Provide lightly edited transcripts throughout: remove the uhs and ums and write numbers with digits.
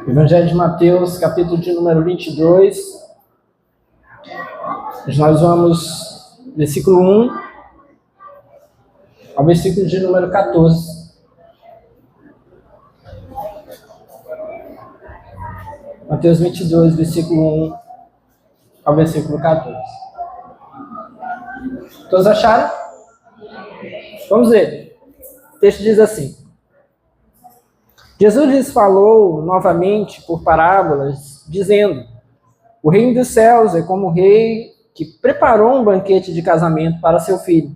Evangelho de Mateus, capítulo de número 22. Nós vamos versículo 1 ao versículo de número 14. Mateus 22, versículo 1 ao versículo 14. Todos acharam? Vamos ver. O texto diz assim: Jesus lhes falou novamente por parábolas, dizendo: o reino dos céus é como o rei que preparou um banquete de casamento para seu filho.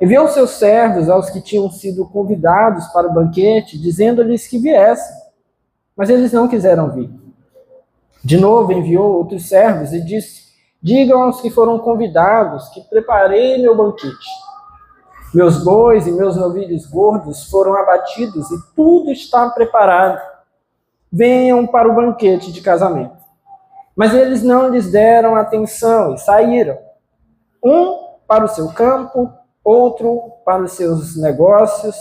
Enviou seus servos aos que tinham sido convidados para o banquete, dizendo-lhes que viessem, mas eles não quiseram vir. De novo enviou outros servos e disse: digam aos que foram convidados que preparei meu banquete. Meus bois e meus novilhos gordos foram abatidos e tudo está preparado. Venham para o banquete de casamento. Mas eles não lhes deram atenção e saíram. Um para o seu campo, outro para os seus negócios.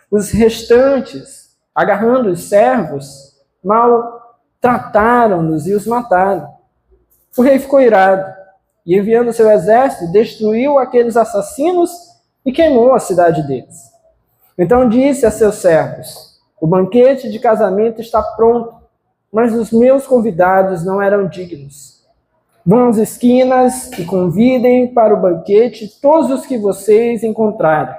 Os restantes, agarrando os servos, maltrataram-nos e os mataram. O rei ficou irado e, enviando seu exército, destruiu aqueles assassinos e queimou a cidade deles. Então disse a seus servos: o banquete de casamento está pronto, mas os meus convidados não eram dignos. Vão às esquinas e convidem para o banquete todos os que vocês encontrarem.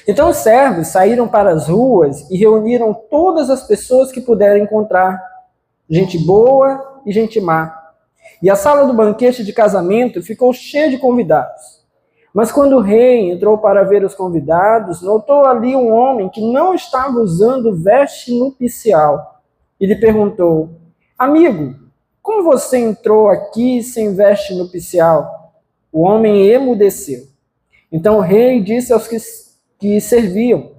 Então os servos saíram para as ruas e reuniram todas as pessoas que puderam encontrar, gente boa e gente má. E a sala do banquete de casamento ficou cheia de convidados. Mas quando o rei entrou para ver os convidados, notou ali um homem que não estava usando veste nupcial. E lhe perguntou: amigo, como você entrou aqui sem veste nupcial? O homem emudeceu. Então o rei disse aos que serviam: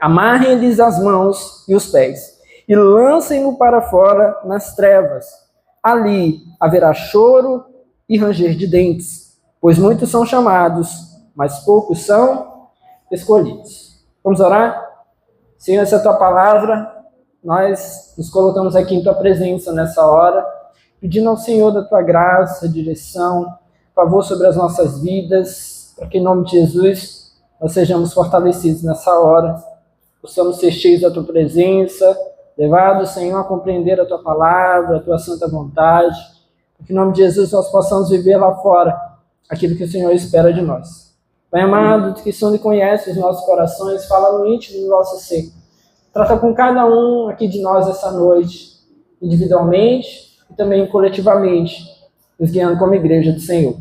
amarrem-lhes as mãos e os pés, e lancem-no para fora nas trevas. Ali haverá choro e ranger de dentes. Pois muitos são chamados, mas poucos são escolhidos. Vamos orar? Senhor, essa é a tua palavra, nós nos colocamos aqui em tua presença nessa hora, pedindo ao Senhor da tua graça, direção, favor sobre as nossas vidas, para que em nome de Jesus nós sejamos fortalecidos nessa hora, possamos ser cheios da tua presença, levados, Senhor, a compreender a tua palavra, a tua santa vontade, para que em nome de Jesus nós possamos viver lá fora aquilo que o Senhor espera de nós. Pai amado, que sonda e conhece os nossos corações, fala no íntimo do nosso ser. Trata com cada um aqui de nós essa noite, individualmente e também coletivamente, nos guiando como igreja do Senhor.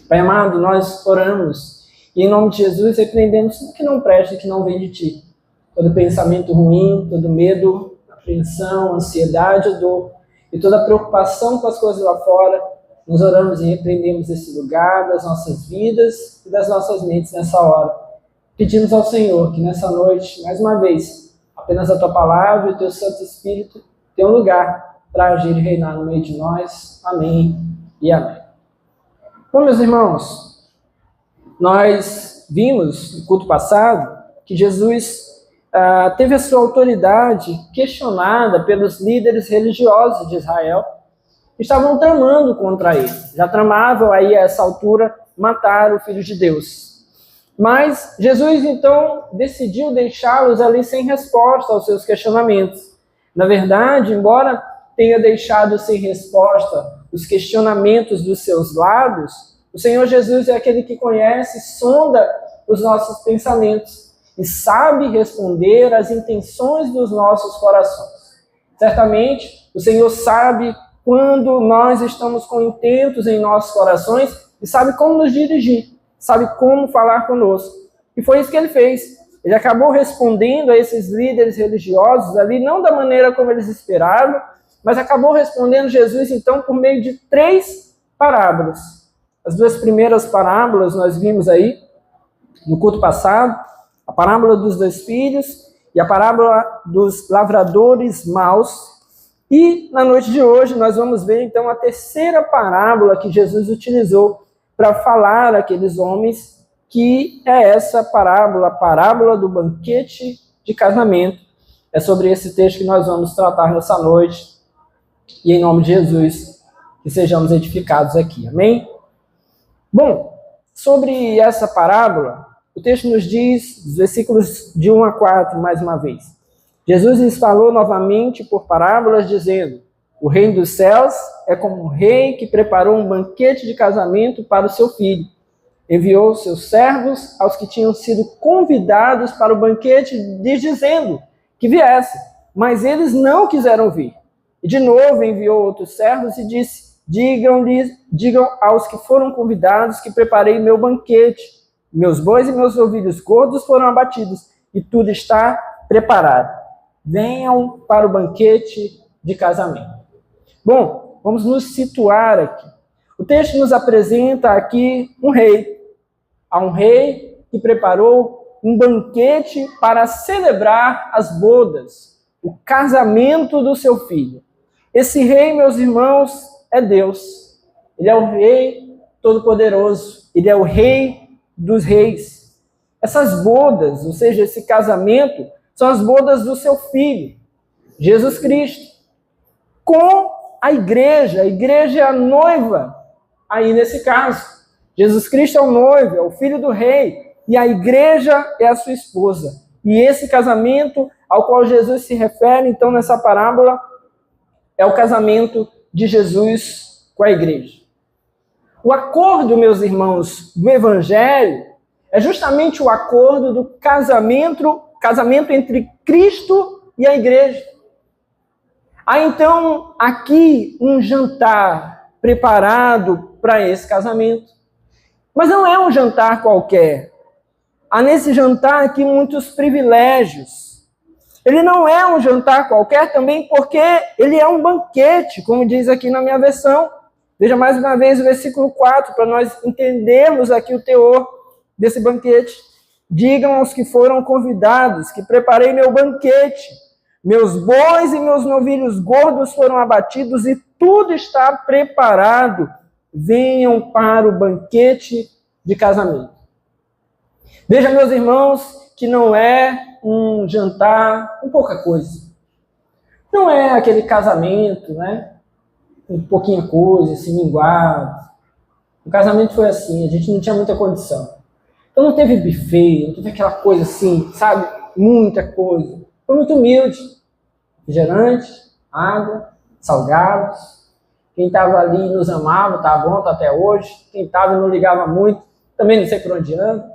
Pai amado, nós oramos e em nome de Jesus repreendemos tudo que não presta e que não vem de Ti. Todo pensamento ruim, todo medo, apreensão, ansiedade, dor e toda preocupação com as coisas lá fora. Nós oramos e repreendemos esse lugar das nossas vidas e das nossas mentes nessa hora. Pedimos ao Senhor que nessa noite, mais uma vez, apenas a Tua Palavra e o Teu Santo Espírito tenham um lugar para agir e reinar no meio de nós. Amém e amém. Bom, meus irmãos, nós vimos no culto passado que Jesus teve a sua autoridade questionada pelos líderes religiosos de Israel, estavam tramando contra ele. Já tramavam aí a essa altura matar o Filho de Deus. Mas Jesus então decidiu deixá-los ali sem resposta aos seus questionamentos. Na verdade, embora tenha deixado sem resposta os questionamentos dos seus lábios, o Senhor Jesus é aquele que conhece, sonda os nossos pensamentos e sabe responder às intenções dos nossos corações. Certamente, o Senhor sabe quando nós estamos com intentos em nossos corações e sabe como nos dirigir, sabe como falar conosco. E foi isso que ele fez. Ele acabou respondendo a esses líderes religiosos ali, não da maneira como eles esperavam, mas acabou respondendo Jesus, então, por meio de 3 parábolas. As 2 primeiras parábolas nós vimos aí no culto passado, a parábola dos 2 filhos e a parábola dos lavradores maus. E na noite de hoje nós vamos ver então a 3ª parábola que Jesus utilizou para falar àqueles homens, que é essa parábola, a parábola do banquete de casamento, É sobre esse texto que nós vamos tratar nessa noite. E em nome de Jesus, que sejamos edificados aqui. Amém? Bom, sobre essa parábola, o texto nos diz, os versículos de 1 a 4, mais uma vez. Jesus lhes falou novamente por parábolas, dizendo: o reino dos céus é como um rei que preparou um banquete de casamento para o seu filho. Enviou seus servos aos que tinham sido convidados para o banquete, lhes dizendo que viessem, mas eles não quiseram vir. E de novo enviou outros servos e disse: digam aos que foram convidados que preparei meu banquete. Meus bois e meus novilhos gordos foram abatidos e tudo está preparado. Venham para o banquete de casamento. Bom, vamos nos situar aqui. O texto nos apresenta aqui um rei. Há um rei que preparou um banquete para celebrar as bodas, o casamento do seu filho. Esse rei, meus irmãos, é Deus. Ele é o rei todo-poderoso. Ele é o rei dos reis. Essas bodas, ou seja, esse casamento, são as bodas do seu filho, Jesus Cristo, com a igreja. A igreja é a noiva, aí nesse caso. Jesus Cristo é o noivo, é o filho do rei, e a igreja é a sua esposa. E esse casamento ao qual Jesus se refere, então, nessa parábola, é o casamento de Jesus com a igreja. O acordo, meus irmãos, do evangelho é justamente o acordo do casamento entre Cristo e a igreja. Há então aqui um jantar preparado para esse casamento. Mas não é um jantar qualquer. Há nesse jantar aqui muitos privilégios. Ele não é um jantar qualquer também porque ele é um banquete, como diz aqui na minha versão. Veja mais uma vez o versículo 4, para nós entendermos aqui o teor desse banquete. Digam aos que foram convidados que preparei meu banquete. Meus bois e meus novilhos gordos foram abatidos e tudo está preparado. Venham para o banquete de casamento. Veja, meus irmãos, que não é um jantar com pouca coisa. Não é aquele casamento, né? Com pouquinha coisa, assim, minguado. O casamento foi assim, a gente não tinha muita condição. Então não teve buffet, não teve aquela coisa assim, sabe? Muita coisa. Foi muito humilde. Refrigerante, água, salgados. Quem estava ali nos amava, está bom, está até hoje. Quem estava não ligava muito, também não sei por onde anda.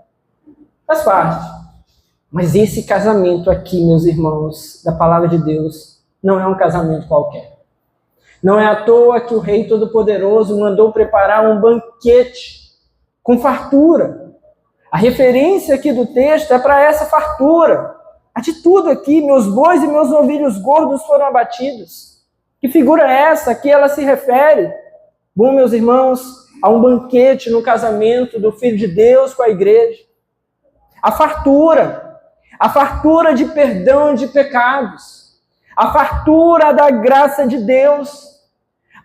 Faz parte. Mas esse casamento aqui, meus irmãos, da palavra de Deus, não é um casamento qualquer. Não é à toa que o Rei Todo-Poderoso mandou preparar um banquete com fartura. A referência aqui do texto é para essa fartura. A de tudo aqui, meus bois e meus novilhos gordos foram abatidos. Que figura é essa? A que ela se refere? Bom, meus irmãos, a um banquete no casamento do Filho de Deus com a igreja. A fartura de perdão de pecados, a fartura da graça de Deus.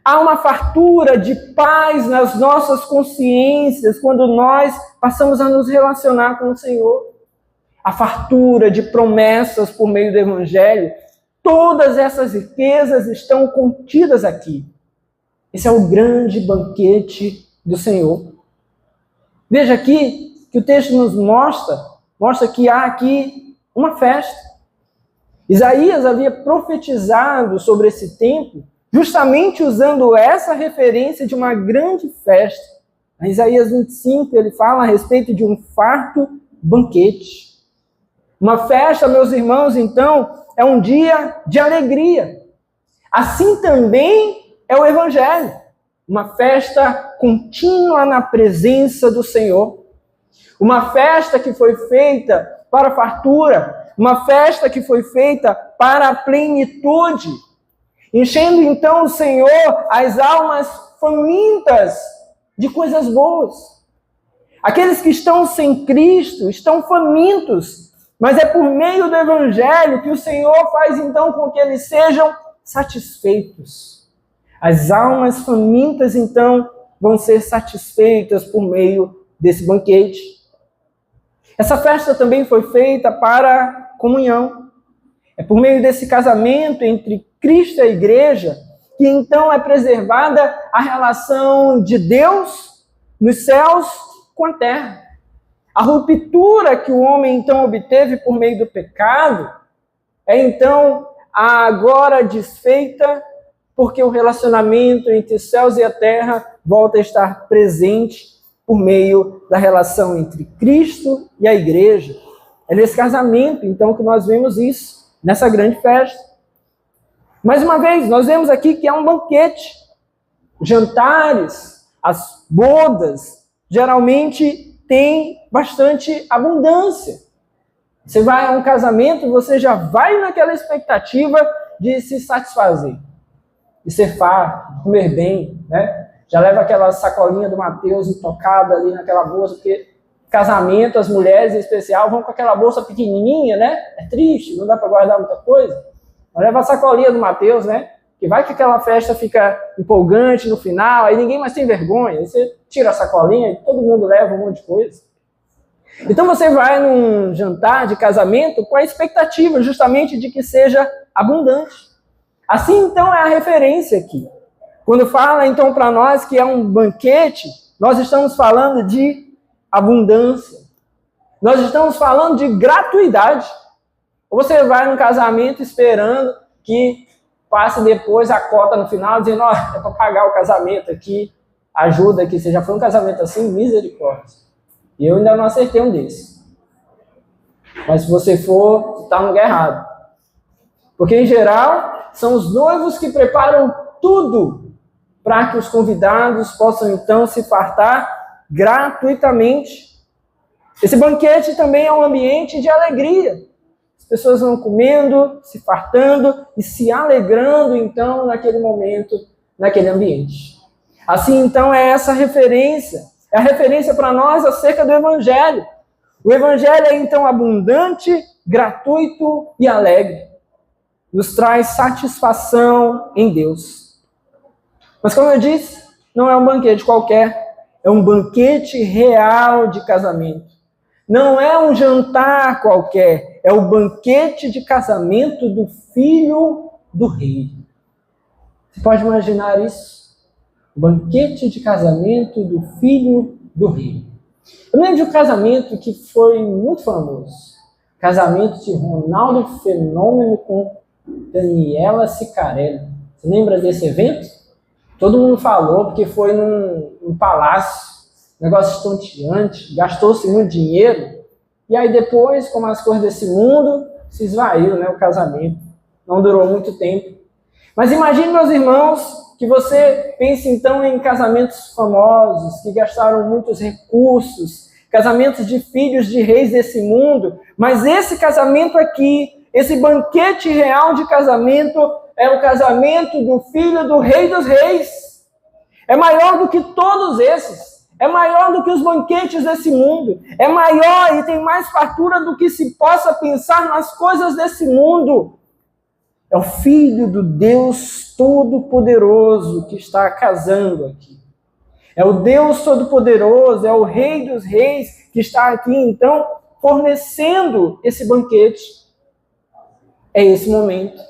Há uma fartura de paz nas nossas consciências quando nós passamos a nos relacionar com o Senhor. A fartura de promessas por meio do Evangelho. Todas essas riquezas estão contidas aqui. Esse é o grande banquete do Senhor. Veja aqui que o texto nos mostra que há aqui uma festa. Isaías havia profetizado sobre esse tempo, justamente usando essa referência de uma grande festa. Em Isaías 25, ele fala a respeito de um farto banquete. Uma festa, meus irmãos, então, é um dia de alegria. Assim também é o Evangelho. Uma festa contínua na presença do Senhor. Uma festa que foi feita para a fartura. Uma festa que foi feita para a plenitude. Enchendo então o Senhor as almas famintas de coisas boas. Aqueles que estão sem Cristo estão famintos. Mas é por meio do Evangelho que o Senhor faz então com que eles sejam satisfeitos. As almas famintas então vão ser satisfeitas por meio desse banquete. Essa festa também foi feita para comunhão. É por meio desse casamento entre Cristo e a igreja que então é preservada a relação de Deus nos céus com a terra. A ruptura que o homem então obteve por meio do pecado é então agora desfeita, porque o relacionamento entre os céus e a terra volta a estar presente por meio da relação entre Cristo e a igreja. É nesse casamento, então, que nós vemos isso, nessa grande festa. Mais uma vez, nós vemos aqui que é um banquete. Jantares, as bodas, geralmente têm bastante abundância. Você vai a um casamento, você já vai naquela expectativa de se satisfazer, de ser farto, comer bem, né? Já leva aquela sacolinha do Mateus intocada ali naquela bolsa, porque casamento, as mulheres em especial, vão com aquela bolsa pequenininha, né? É triste, não dá para guardar muita coisa. Mas leva a sacolinha do Mateus, né? Que vai que aquela festa fica empolgante no final, aí ninguém mais tem vergonha. Aí você tira a sacolinha e todo mundo leva um monte de coisa. Então você vai num jantar de casamento com a expectativa justamente de que seja abundante. Assim, então, é a referência aqui. Quando fala, então, para nós que é um banquete, nós estamos falando de abundância. Nós estamos falando de gratuidade. Ou você vai num casamento esperando que passe depois a cota no final, dizendo, ó, é para pagar o casamento aqui, ajuda aqui. Você já foi um casamento assim? Misericórdia. E eu ainda não acertei um desses. Mas se você for, está no lugar errado. Porque, em geral, são os noivos que preparam tudo para que os convidados possam, então, se fartar gratuitamente. Esse banquete também é um ambiente de alegria. As pessoas vão comendo, se fartando e se alegrando, então, naquele momento, naquele ambiente. Assim, então, é essa referência. É a referência para nós acerca do Evangelho. O Evangelho é, então, abundante, gratuito e alegre. Nos traz satisfação em Deus. Mas, como eu disse, não é um banquete qualquer. É um banquete real de casamento. Não é um jantar qualquer. É o banquete de casamento do filho do rei. Você pode imaginar isso? O banquete de casamento do filho do rei. Eu lembro de um casamento que foi muito famoso. Casamento de Ronaldo Fenômeno com Daniela Sicarelli. Você lembra desse evento? Todo mundo falou, porque foi num palácio, negócio estonteante, gastou-se muito dinheiro, e aí depois, como as coisas desse mundo, se esvaiu, né, o casamento. Não durou muito tempo. Mas imagine, meus irmãos, que você pense então em casamentos famosos, que gastaram muitos recursos, casamentos de filhos de reis desse mundo, mas esse casamento aqui, esse banquete real de casamento, é o casamento do filho do rei dos reis. É maior do que todos esses. É maior do que os banquetes desse mundo. É maior e tem mais fartura do que se possa pensar nas coisas desse mundo. É o Filho do Deus Todo-Poderoso que está casando aqui. É o Deus Todo-Poderoso, é o Rei dos Reis que está aqui, então, fornecendo esse banquete. É esse momento.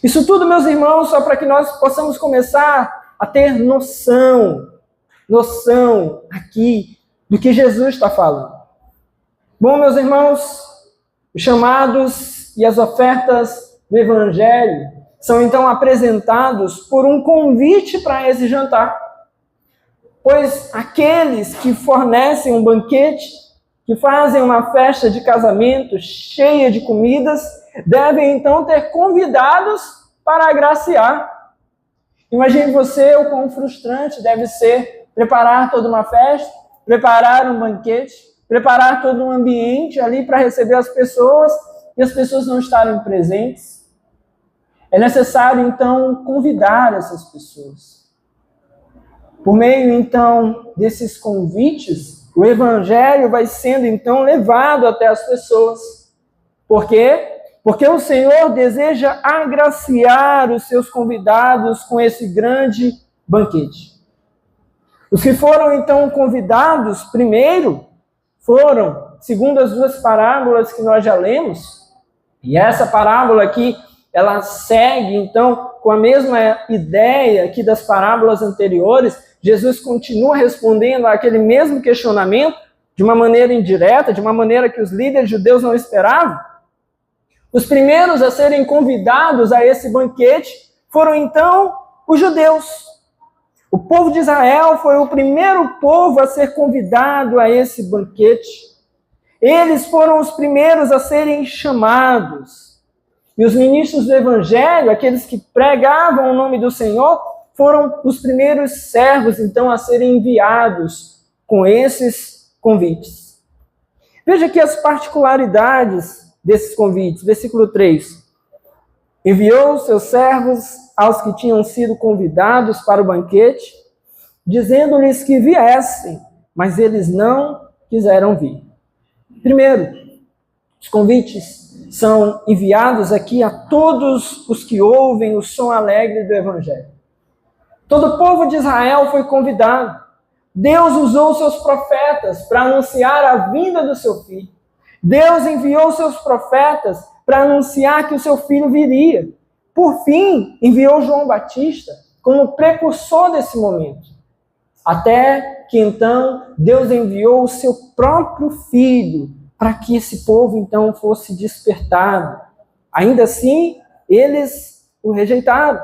Isso tudo, meus irmãos, só para que nós possamos começar a ter noção aqui do que Jesus está falando. Bom, meus irmãos, os chamados e as ofertas do Evangelho são então apresentados por um convite para esse jantar. Pois aqueles que fornecem um banquete, que fazem uma festa de casamento cheia de comidas, devem então ter convidados para agraciar. Imagine você o quão frustrante deve ser preparar toda uma festa, preparar um banquete, preparar todo um ambiente ali para receber as pessoas e as pessoas não estarem presentes. É necessário, então, convidar essas pessoas. Por meio, então, desses convites, o Evangelho vai sendo, então, levado até as pessoas. Por quê? Porque o Senhor deseja agraciar os seus convidados com esse grande banquete. Os que foram, então, convidados primeiro foram, segundo as duas parábolas que nós já lemos, E essa parábola aqui, ela segue, então, com a mesma ideia aqui das parábolas anteriores. Jesus continua respondendo àquele mesmo questionamento de uma maneira indireta, de uma maneira que os líderes judeus não esperavam. Os primeiros a serem convidados a esse banquete foram, então, os judeus. O povo de Israel foi o primeiro povo a ser convidado a esse banquete. Eles foram os primeiros a serem chamados. E os ministros do Evangelho, aqueles que pregavam o nome do Senhor, foram os primeiros servos, então, a serem enviados com esses convites. Veja aqui as particularidades desses convites. Versículo 3. Enviou seus servos aos que tinham sido convidados para o banquete, dizendo-lhes que viessem, mas eles não quiseram vir. Primeiro, os convites são enviados aqui a todos os que ouvem o som alegre do Evangelho. Todo o povo de Israel foi convidado. Deus usou seus profetas para anunciar a vinda do seu filho. Deus enviou seus profetas para anunciar que o seu filho viria. Por fim, enviou João Batista como precursor desse momento. Até que então Deus enviou o seu próprio filho para que esse povo então fosse despertado. Ainda assim, eles o rejeitaram.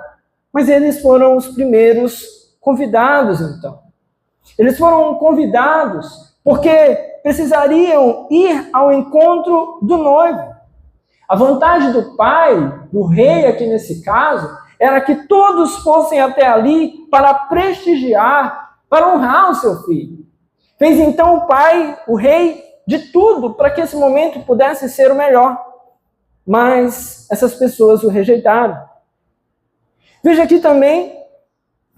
Mas eles foram os primeiros convidados então. Eles foram convidados porque precisariam ir ao encontro do noivo. A vontade do pai, do rei aqui nesse caso, era que todos fossem até ali para prestigiar, para honrar o seu filho. Fez então o pai, o rei, de tudo para que esse momento pudesse ser o melhor. Mas essas pessoas o rejeitaram. Veja aqui também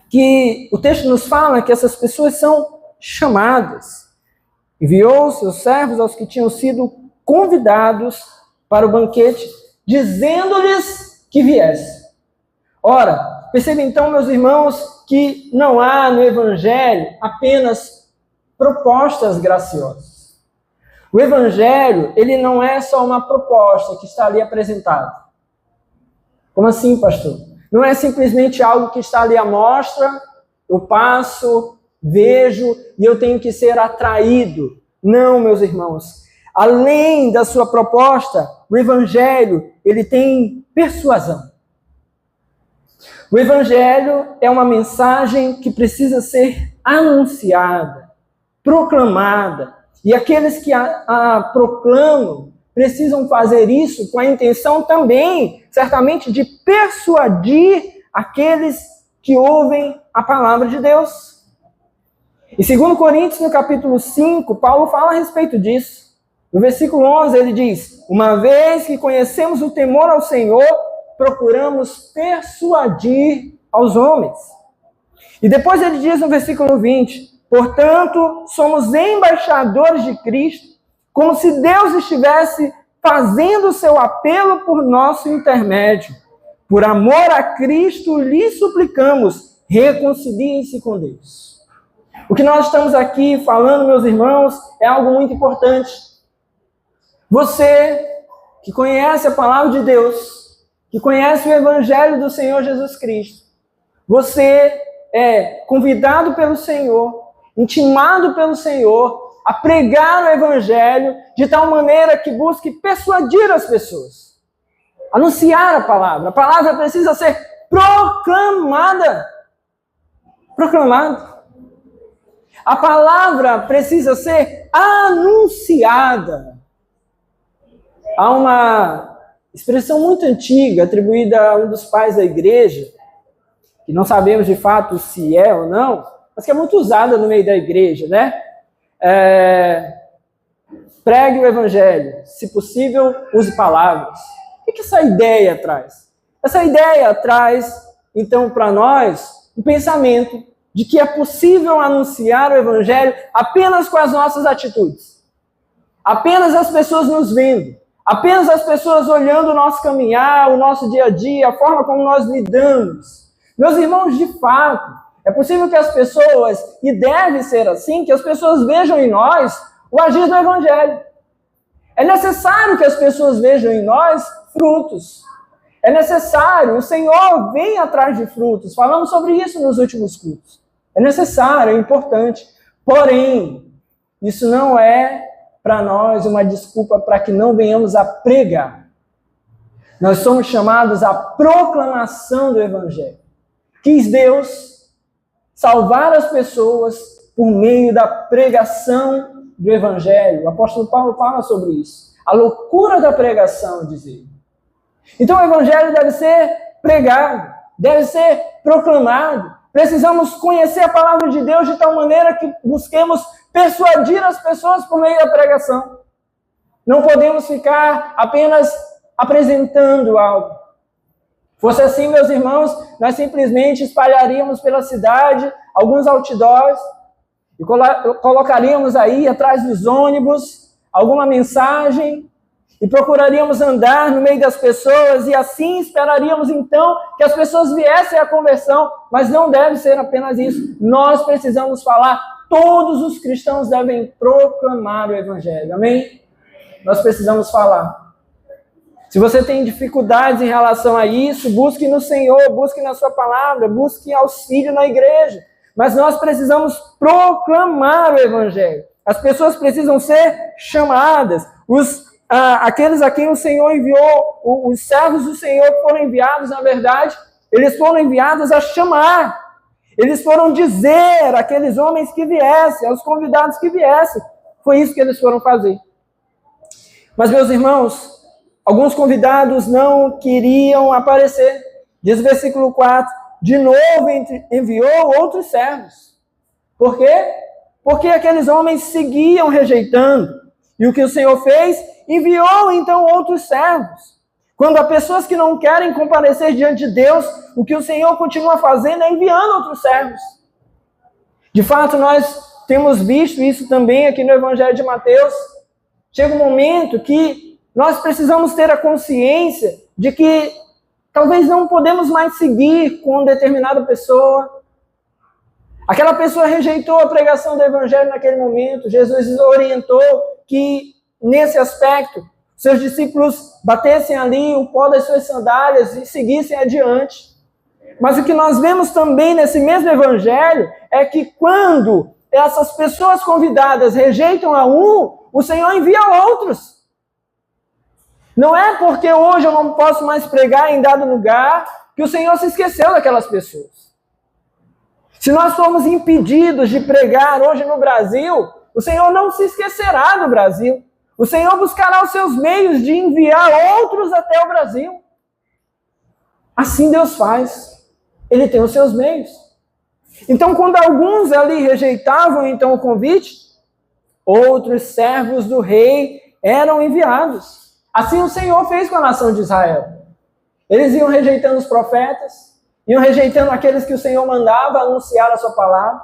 que o texto nos fala que essas pessoas são chamadas. Enviou seus servos aos que tinham sido convidados para o banquete, dizendo-lhes que viesse. Ora, perceba então, meus irmãos, que não há no Evangelho apenas propostas graciosas. O Evangelho, ele não é só uma proposta que está ali apresentada. Como assim, pastor? Não é simplesmente algo que está ali à mostra, eu passo, vejo e eu tenho que ser atraído. Não, meus irmãos. Além da sua proposta, o Evangelho, ele tem persuasão. O Evangelho é uma mensagem que precisa ser anunciada, proclamada. E aqueles que a proclamam precisam fazer isso com a intenção também, certamente, de persuadir aqueles que ouvem a palavra de Deus. Em 2 Coríntios, no capítulo 5, Paulo fala a respeito disso. No versículo 11, ele diz: uma vez que conhecemos o temor ao Senhor, procuramos persuadir aos homens. E depois ele diz no versículo 20, portanto, somos embaixadores de Cristo, como se Deus estivesse fazendo o seu apelo por nosso intermédio. Por amor a Cristo, lhe suplicamos, reconciliem-se com Deus. O que nós estamos aqui falando, meus irmãos, é algo muito importante. Você que conhece a palavra de Deus, que conhece o Evangelho do Senhor Jesus Cristo, você é convidado pelo Senhor, intimado pelo Senhor, a pregar o Evangelho de tal maneira que busque persuadir as pessoas, anunciar a palavra. A palavra precisa ser proclamada. Proclamada. A palavra precisa ser anunciada. Há uma expressão muito antiga atribuída a um dos pais da igreja, que não sabemos de fato se é ou não, mas que é muito usada no meio da igreja, né? Pregue o Evangelho, se possível, use palavras. O que essa ideia traz? Essa ideia traz, então, para nós, um pensamento de que é possível anunciar o Evangelho apenas com as nossas atitudes. Apenas as pessoas nos vendo. Apenas as pessoas olhando o nosso caminhar, o nosso dia a dia, a forma como nós lidamos. Meus irmãos, de fato, é possível que as pessoas, e deve ser assim, que as pessoas vejam em nós o agir do Evangelho. É necessário que as pessoas vejam em nós frutos. É necessário, o Senhor vem atrás de frutos. Falamos sobre isso nos últimos cultos. É necessário, é importante. Porém, isso não é para nós uma desculpa para que não venhamos a pregar. Nós somos chamados à proclamação do Evangelho. Quis Deus salvar as pessoas por meio da pregação do Evangelho. O apóstolo Paulo fala sobre isso. A loucura da pregação, diz ele. Então o Evangelho deve ser pregado, deve ser proclamado. Precisamos conhecer a palavra de Deus de tal maneira que busquemos persuadir as pessoas por meio da pregação. Não podemos ficar apenas apresentando algo. Fosse assim, meus irmãos, nós simplesmente espalharíamos pela cidade alguns outdoors e colocaríamos aí atrás dos ônibus alguma mensagem e procuraríamos andar no meio das pessoas e assim esperaríamos então que as pessoas viessem à conversão, mas não deve ser apenas isso. Nós precisamos falar, todos os cristãos devem proclamar o Evangelho, amém? Nós precisamos falar. Se você tem dificuldades em relação a isso, busque no Senhor, busque na sua palavra, busque auxílio na igreja. Mas nós precisamos proclamar o Evangelho. As pessoas precisam ser chamadas. Aqueles a quem o Senhor enviou, os servos do Senhor foram enviados, na verdade, eles foram enviados a chamar. Eles foram dizer àqueles homens que viessem, aos convidados que viessem. Foi isso que eles foram fazer. Mas, meus irmãos, alguns convidados não queriam aparecer. Diz o versículo 4, de novo enviou outros servos. Por quê? Porque aqueles homens seguiam rejeitando. E o que o Senhor fez? Enviou então outros servos. Quando há pessoas que não querem comparecer diante de Deus, o que o Senhor continua fazendo é enviando outros servos. De fato, nós temos visto isso também aqui no Evangelho de Mateus. Chega um momento que nós precisamos ter a consciência de que talvez não podemos mais seguir com determinada pessoa. Aquela pessoa rejeitou a pregação do Evangelho naquele momento. Jesus orientou que, nesse aspecto, seus discípulos batessem ali o pó das suas sandálias e seguissem adiante. Mas o que nós vemos também nesse mesmo Evangelho é que quando essas pessoas convidadas rejeitam a um, o Senhor envia outros. Não é porque hoje eu não posso mais pregar em dado lugar que o Senhor se esqueceu daquelas pessoas. Se nós formos impedidos de pregar hoje no Brasil, o Senhor não se esquecerá do Brasil. O Senhor buscará os seus meios de enviar outros até o Brasil. Assim Deus faz. Ele tem os seus meios. Então, quando alguns ali rejeitavam então o convite, outros servos do rei eram enviados. Assim o Senhor fez com a nação de Israel. Eles iam rejeitando os profetas, iam rejeitando aqueles que o Senhor mandava anunciar a sua palavra.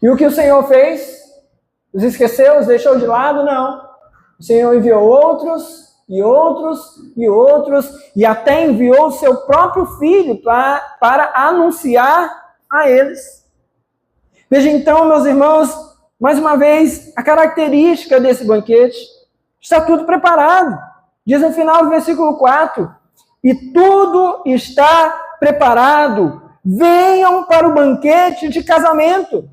E o que o Senhor fez? Os esqueceu, os deixou de lado? Não. O Senhor enviou outros, e outros, e outros, e até enviou o seu próprio filho para anunciar a eles. Veja então, meus irmãos, mais uma vez, a característica desse banquete. Está tudo preparado. Diz no final do versículo 4, e tudo está preparado. Venham para o banquete de casamento.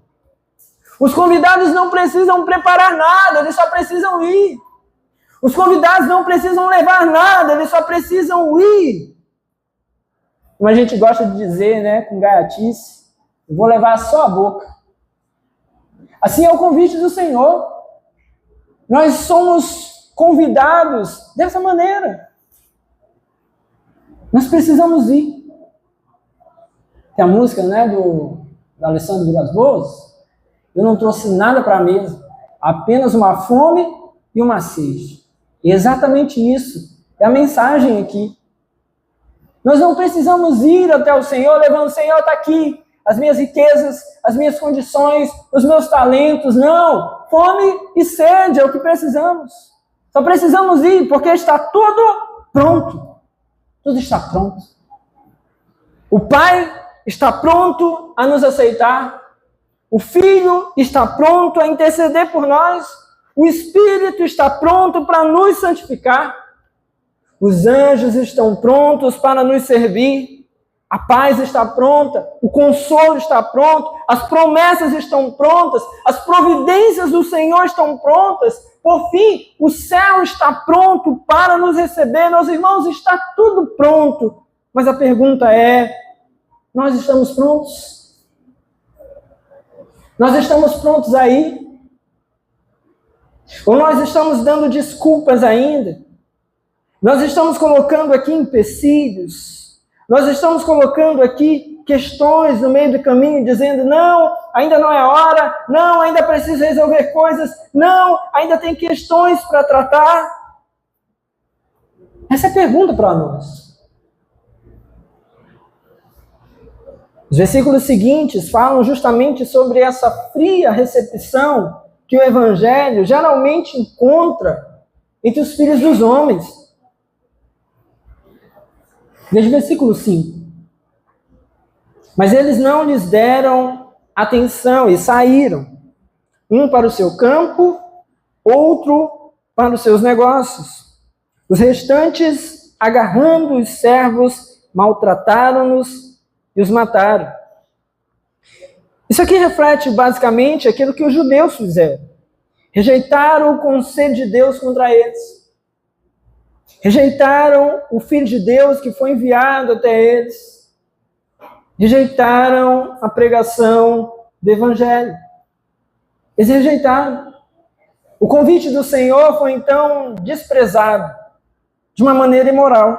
Os convidados não precisam preparar nada, eles só precisam ir. Os convidados não precisam levar nada, eles só precisam ir. Como a gente gosta de dizer, né, com gaiatice, eu vou levar só a boca. Assim é o convite do Senhor. Nós somos convidados dessa maneira. Nós precisamos ir. Tem a música, né, do Alessandro Vilas Boas. Eu não trouxe nada para a mesa, apenas uma fome e uma sede. E exatamente isso é a mensagem aqui. Nós não precisamos ir até o Senhor levando: o Senhor está aqui, as minhas riquezas, as minhas condições, os meus talentos. Não, fome e sede é o que precisamos. Só precisamos ir porque está tudo pronto. Tudo está pronto. O Pai está pronto a nos aceitar. O Filho está pronto a interceder por nós. O Espírito está pronto para nos santificar. os anjos estão prontos para nos servir, a paz está pronta, o consolo está pronto, as promessas estão prontas, as providências do Senhor estão prontas. Por fim, o céu está pronto para nos receber. Meus irmãos, está tudo pronto. Mas a pergunta é, nós estamos prontos? Nós estamos prontos aí? Ou nós estamos dando desculpas ainda? Nós estamos colocando aqui empecilhos? Nós estamos colocando aqui questões no meio do caminho, dizendo, não, ainda não é hora, não, ainda preciso resolver coisas, não, ainda tem questões para tratar? Essa é a pergunta para nós. Os versículos seguintes falam justamente sobre essa fria recepção que o Evangelho geralmente encontra entre os filhos dos homens. Veja o versículo 5. Mas eles não lhes deram atenção e saíram, um para o seu campo, outro para os seus negócios. Os restantes, agarrando os servos, maltrataram-nos e os mataram. Isso aqui reflete basicamente aquilo que os judeus fizeram. Rejeitaram o conselho de Deus contra eles. Rejeitaram o Filho de Deus que foi enviado até eles. Rejeitaram a pregação do Evangelho. Eles rejeitaram. O convite do Senhor foi então desprezado de uma maneira imoral.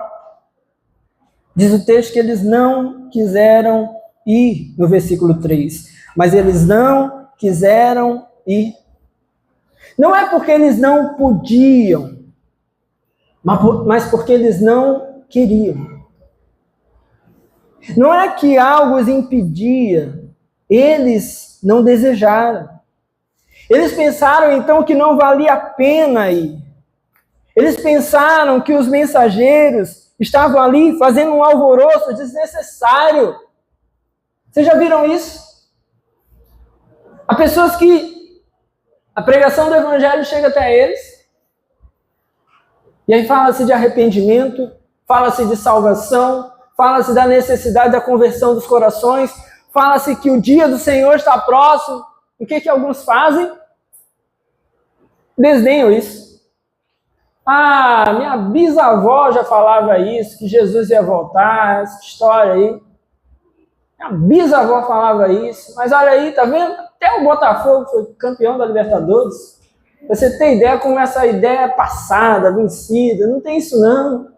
Diz o texto que eles não quiseram ir, no versículo 3. Mas eles não quiseram ir. Não é porque eles não podiam, mas porque eles não queriam. Não é que algo os impedia, eles não desejaram. Eles pensaram então que não valia a pena ir. Eles pensaram que os mensageiros estavam ali fazendo um alvoroço desnecessário. Vocês já viram isso? Há pessoas que a pregação do Evangelho chega até eles, e aí fala-se de arrependimento, fala-se de salvação, fala-se da necessidade da conversão dos corações, fala-se que o dia do Senhor está próximo. O que alguns fazem? Desdenham isso. Ah, minha bisavó já falava isso, que Jesus ia voltar, essa história aí. Minha bisavó falava isso, mas olha aí, tá vendo? Até o Botafogo foi campeão da Libertadores. Você tem ideia como essa ideia é passada, vencida, não tem isso não.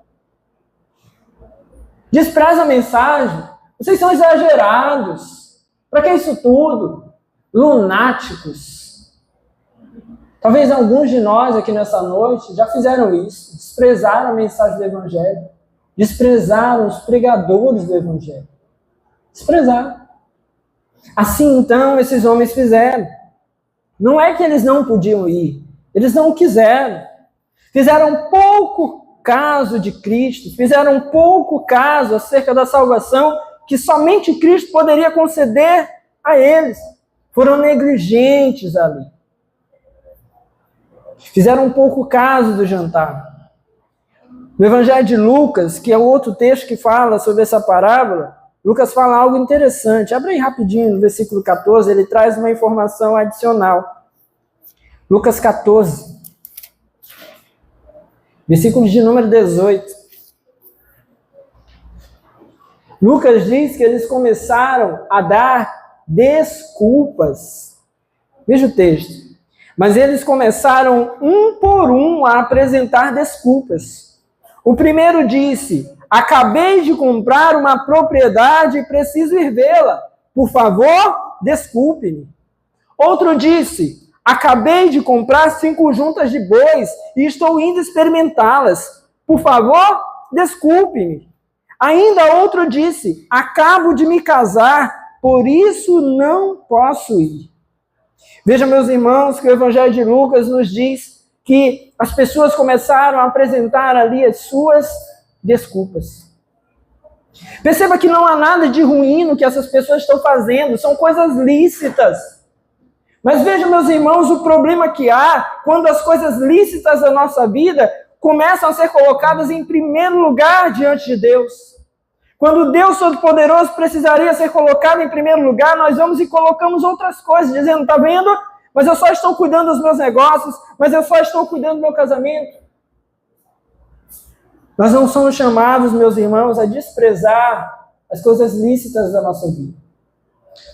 Despreza a mensagem. Vocês são exagerados. Para que isso tudo? Lunáticos. Talvez alguns de nós aqui nessa noite já fizeram isso. Desprezaram a mensagem do Evangelho. Desprezaram os pregadores do Evangelho. Desprezaram. Assim, então, esses homens fizeram. Não é que eles não podiam ir. Eles não quiseram. Fizeram pouco caso de Cristo. Fizeram pouco caso acerca da salvação que somente Cristo poderia conceder a eles. Foram negligentes ali. Fizeram pouco caso do jantar. No Evangelho de Lucas, que é o outro texto que fala sobre essa parábola, Lucas fala algo interessante. Abre aí rapidinho no versículo 14, ele traz uma informação adicional. Lucas 14, versículo de número 18. Lucas diz que eles começaram a dar desculpas. Veja o texto. Mas eles começaram um por um a apresentar desculpas. O primeiro disse: acabei de comprar uma propriedade e preciso ir vê-la. Por favor, desculpe-me. Outro disse: acabei de comprar 5 juntas de bois e estou indo experimentá-las. Por favor, desculpe-me. Ainda outro disse: acabo de me casar, por isso não posso ir. Veja, meus irmãos, que o Evangelho de Lucas nos diz que as pessoas começaram a apresentar ali as suas desculpas. Perceba que não há nada de ruim no que essas pessoas estão fazendo, são coisas lícitas. Mas veja, meus irmãos, o problema que há quando as coisas lícitas da nossa vida começam a ser colocadas em primeiro lugar diante de Deus. Quando Deus Todo-Poderoso precisaria ser colocado em primeiro lugar, nós vamos e colocamos outras coisas, dizendo, está vendo? Mas eu só estou cuidando dos meus negócios, mas eu só estou cuidando do meu casamento. Nós não somos chamados, meus irmãos, a desprezar as coisas lícitas da nossa vida.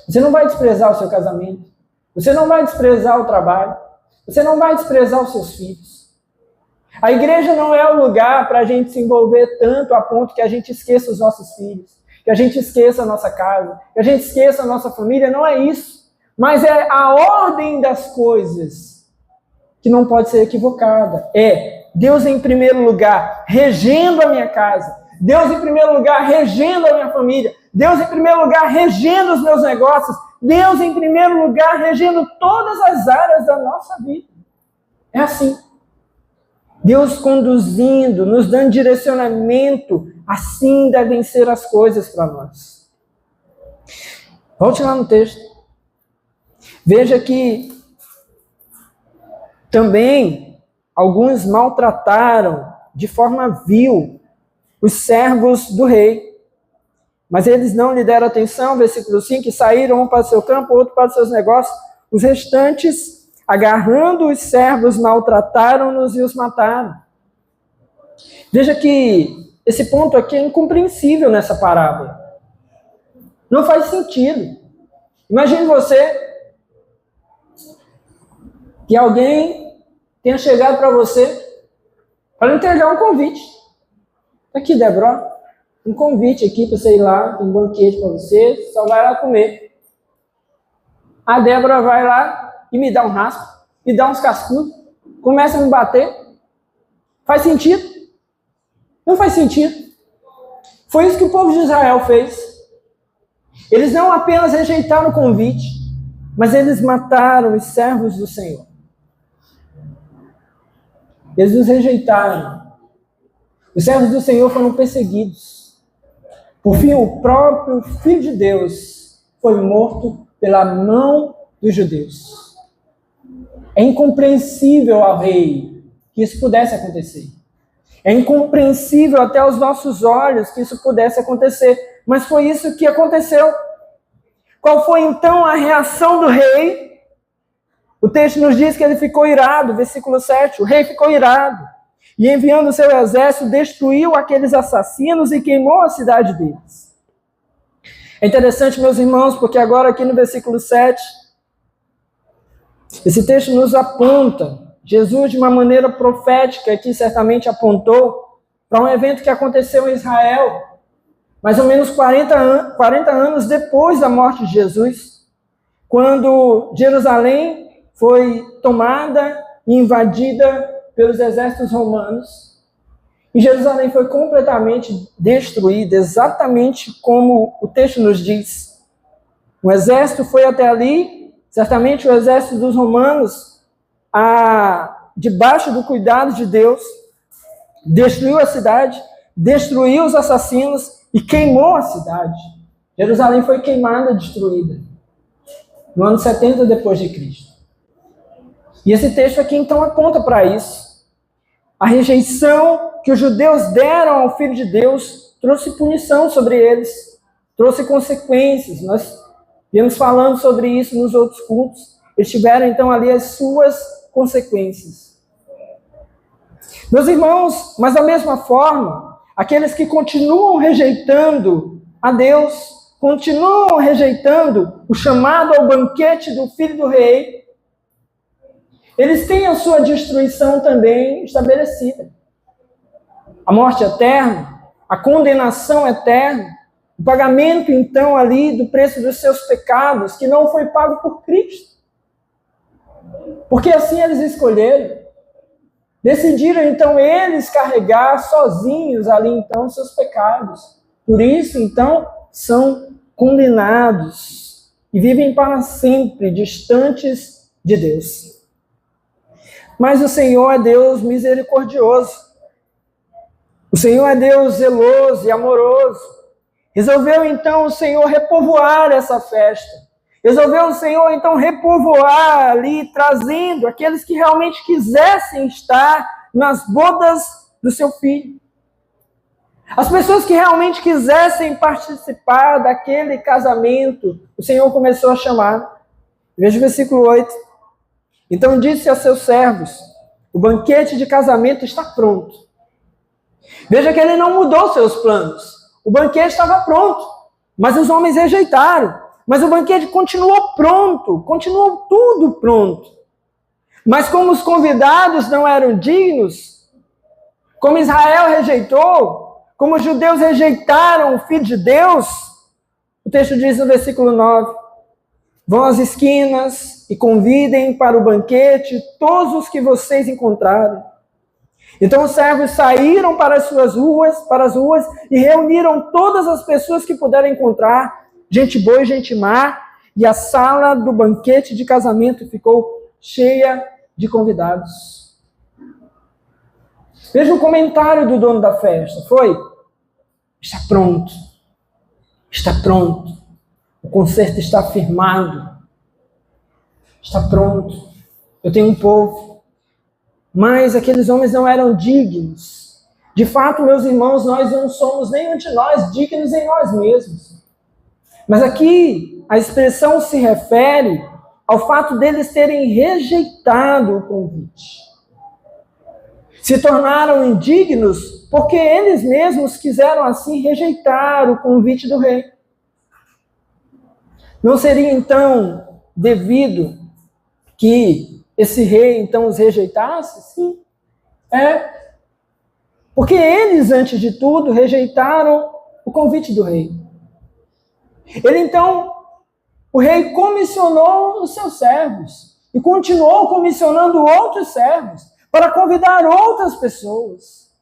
Você não vai desprezar o seu casamento. Você não vai desprezar o trabalho. Você não vai desprezar os seus filhos. A igreja não é o lugar para a gente se envolver tanto a ponto que a gente esqueça os nossos filhos, que a gente esqueça a nossa casa, que a gente esqueça a nossa família. Não é isso. Mas é a ordem das coisas que não pode ser equivocada. É Deus em primeiro lugar, regendo a minha casa. Deus em primeiro lugar, regendo a minha família. Deus em primeiro lugar, regendo os meus negócios. Deus em primeiro lugar, regendo todas as áreas da nossa vida. É assim. Deus conduzindo, nos dando direcionamento. Assim devem ser as coisas para nós. Volte lá no texto. Veja que também alguns maltrataram de forma vil os servos do rei. Mas eles não lhe deram atenção, versículo 5, saíram um para o seu campo, outro para os seus negócios. Os restantes, agarrando os servos, maltrataram-nos e os mataram. Veja que esse ponto aqui é incompreensível nessa parábola. Não faz sentido. Imagine você que alguém tenha chegado para você para entregar um convite. Aqui, Débora, um convite aqui para você ir lá, tem um banquete para você, só vai lá comer. A Débora vai lá e me dá um raspo, me dá uns cascudos, começa a me bater. Faz sentido? Não faz sentido. Foi isso que o povo de Israel fez. Eles não apenas rejeitaram o convite, mas eles mataram os servos do Senhor. Eles os rejeitaram. Os servos do Senhor foram perseguidos. Por fim, o próprio Filho de Deus foi morto pela mão dos judeus. É incompreensível ao rei que isso pudesse acontecer. É incompreensível até aos nossos olhos que isso pudesse acontecer. Mas foi isso que aconteceu. Qual foi então a reação do rei? O texto nos diz que ele ficou irado, versículo 7. O rei ficou irado. E enviando o seu exército, destruiu aqueles assassinos e queimou a cidade deles. É interessante, meus irmãos, porque agora aqui no versículo 7, esse texto nos aponta, Jesus de uma maneira profética, que certamente apontou para um evento que aconteceu em Israel, mais ou menos 40 anos depois da morte de Jesus, quando Jerusalém foi tomada e invadida pelos exércitos romanos, e Jerusalém foi completamente destruída, exatamente como o texto nos diz. O exército foi até ali, certamente o exército dos romanos, debaixo do cuidado de Deus, destruiu a cidade, destruiu os assassinos e queimou a cidade. Jerusalém foi queimada, destruída, no ano 70 depois de Cristo. E esse texto aqui então aponta para isso. A rejeição que os judeus deram ao Filho de Deus trouxe punição sobre eles, trouxe consequências. Nós viemos falando sobre isso nos outros cultos. Eles tiveram então ali as suas consequências. Meus irmãos, mas da mesma forma, aqueles que continuam rejeitando a Deus, continuam rejeitando o chamado ao banquete do Filho do Rei, eles têm a sua destruição também estabelecida. A morte eterna, a condenação eterna, o pagamento então ali do preço dos seus pecados, que não foi pago por Cristo. Porque assim eles escolheram. Decidiram então eles carregar sozinhos ali então seus pecados. Por isso então são condenados e vivem para sempre distantes de Deus. Mas o Senhor é Deus misericordioso. O Senhor é Deus zeloso e amoroso. Resolveu então o Senhor repovoar essa festa. Resolveu o Senhor então repovoar ali, trazendo aqueles que realmente quisessem estar nas bodas do seu filho. As pessoas que realmente quisessem participar daquele casamento, o Senhor começou a chamar. Veja o versículo 8. Então disse a seus servos: o banquete de casamento está pronto. Veja que ele não mudou seus planos. O banquete estava pronto, mas os homens rejeitaram. Mas o banquete continuou pronto, continuou tudo pronto. Mas como os convidados não eram dignos, como Israel rejeitou, como os judeus rejeitaram o Filho de Deus, o texto diz no versículo 9: vão às esquinas e convidem para o banquete todos os que vocês encontrarem. Então os servos saíram para as ruas e reuniram todas as pessoas que puderam encontrar, gente boa e gente má, e a sala do banquete de casamento ficou cheia de convidados. Veja o comentário do dono da festa, foi: está pronto, o concerto está firmado, está pronto, eu tenho um povo. Mas aqueles homens não eram dignos. De fato, meus irmãos, nós não somos nenhum de nós dignos em nós mesmos. Mas aqui a expressão se refere ao fato deles terem rejeitado o convite. Se tornaram indignos porque eles mesmos quiseram assim rejeitar o convite do rei. Não seria então devido que esse rei então os rejeitasse? Sim. Porque eles, antes de tudo, rejeitaram o convite do rei. O rei comissionou os seus servos e continuou comissionando outros servos para convidar outras pessoas.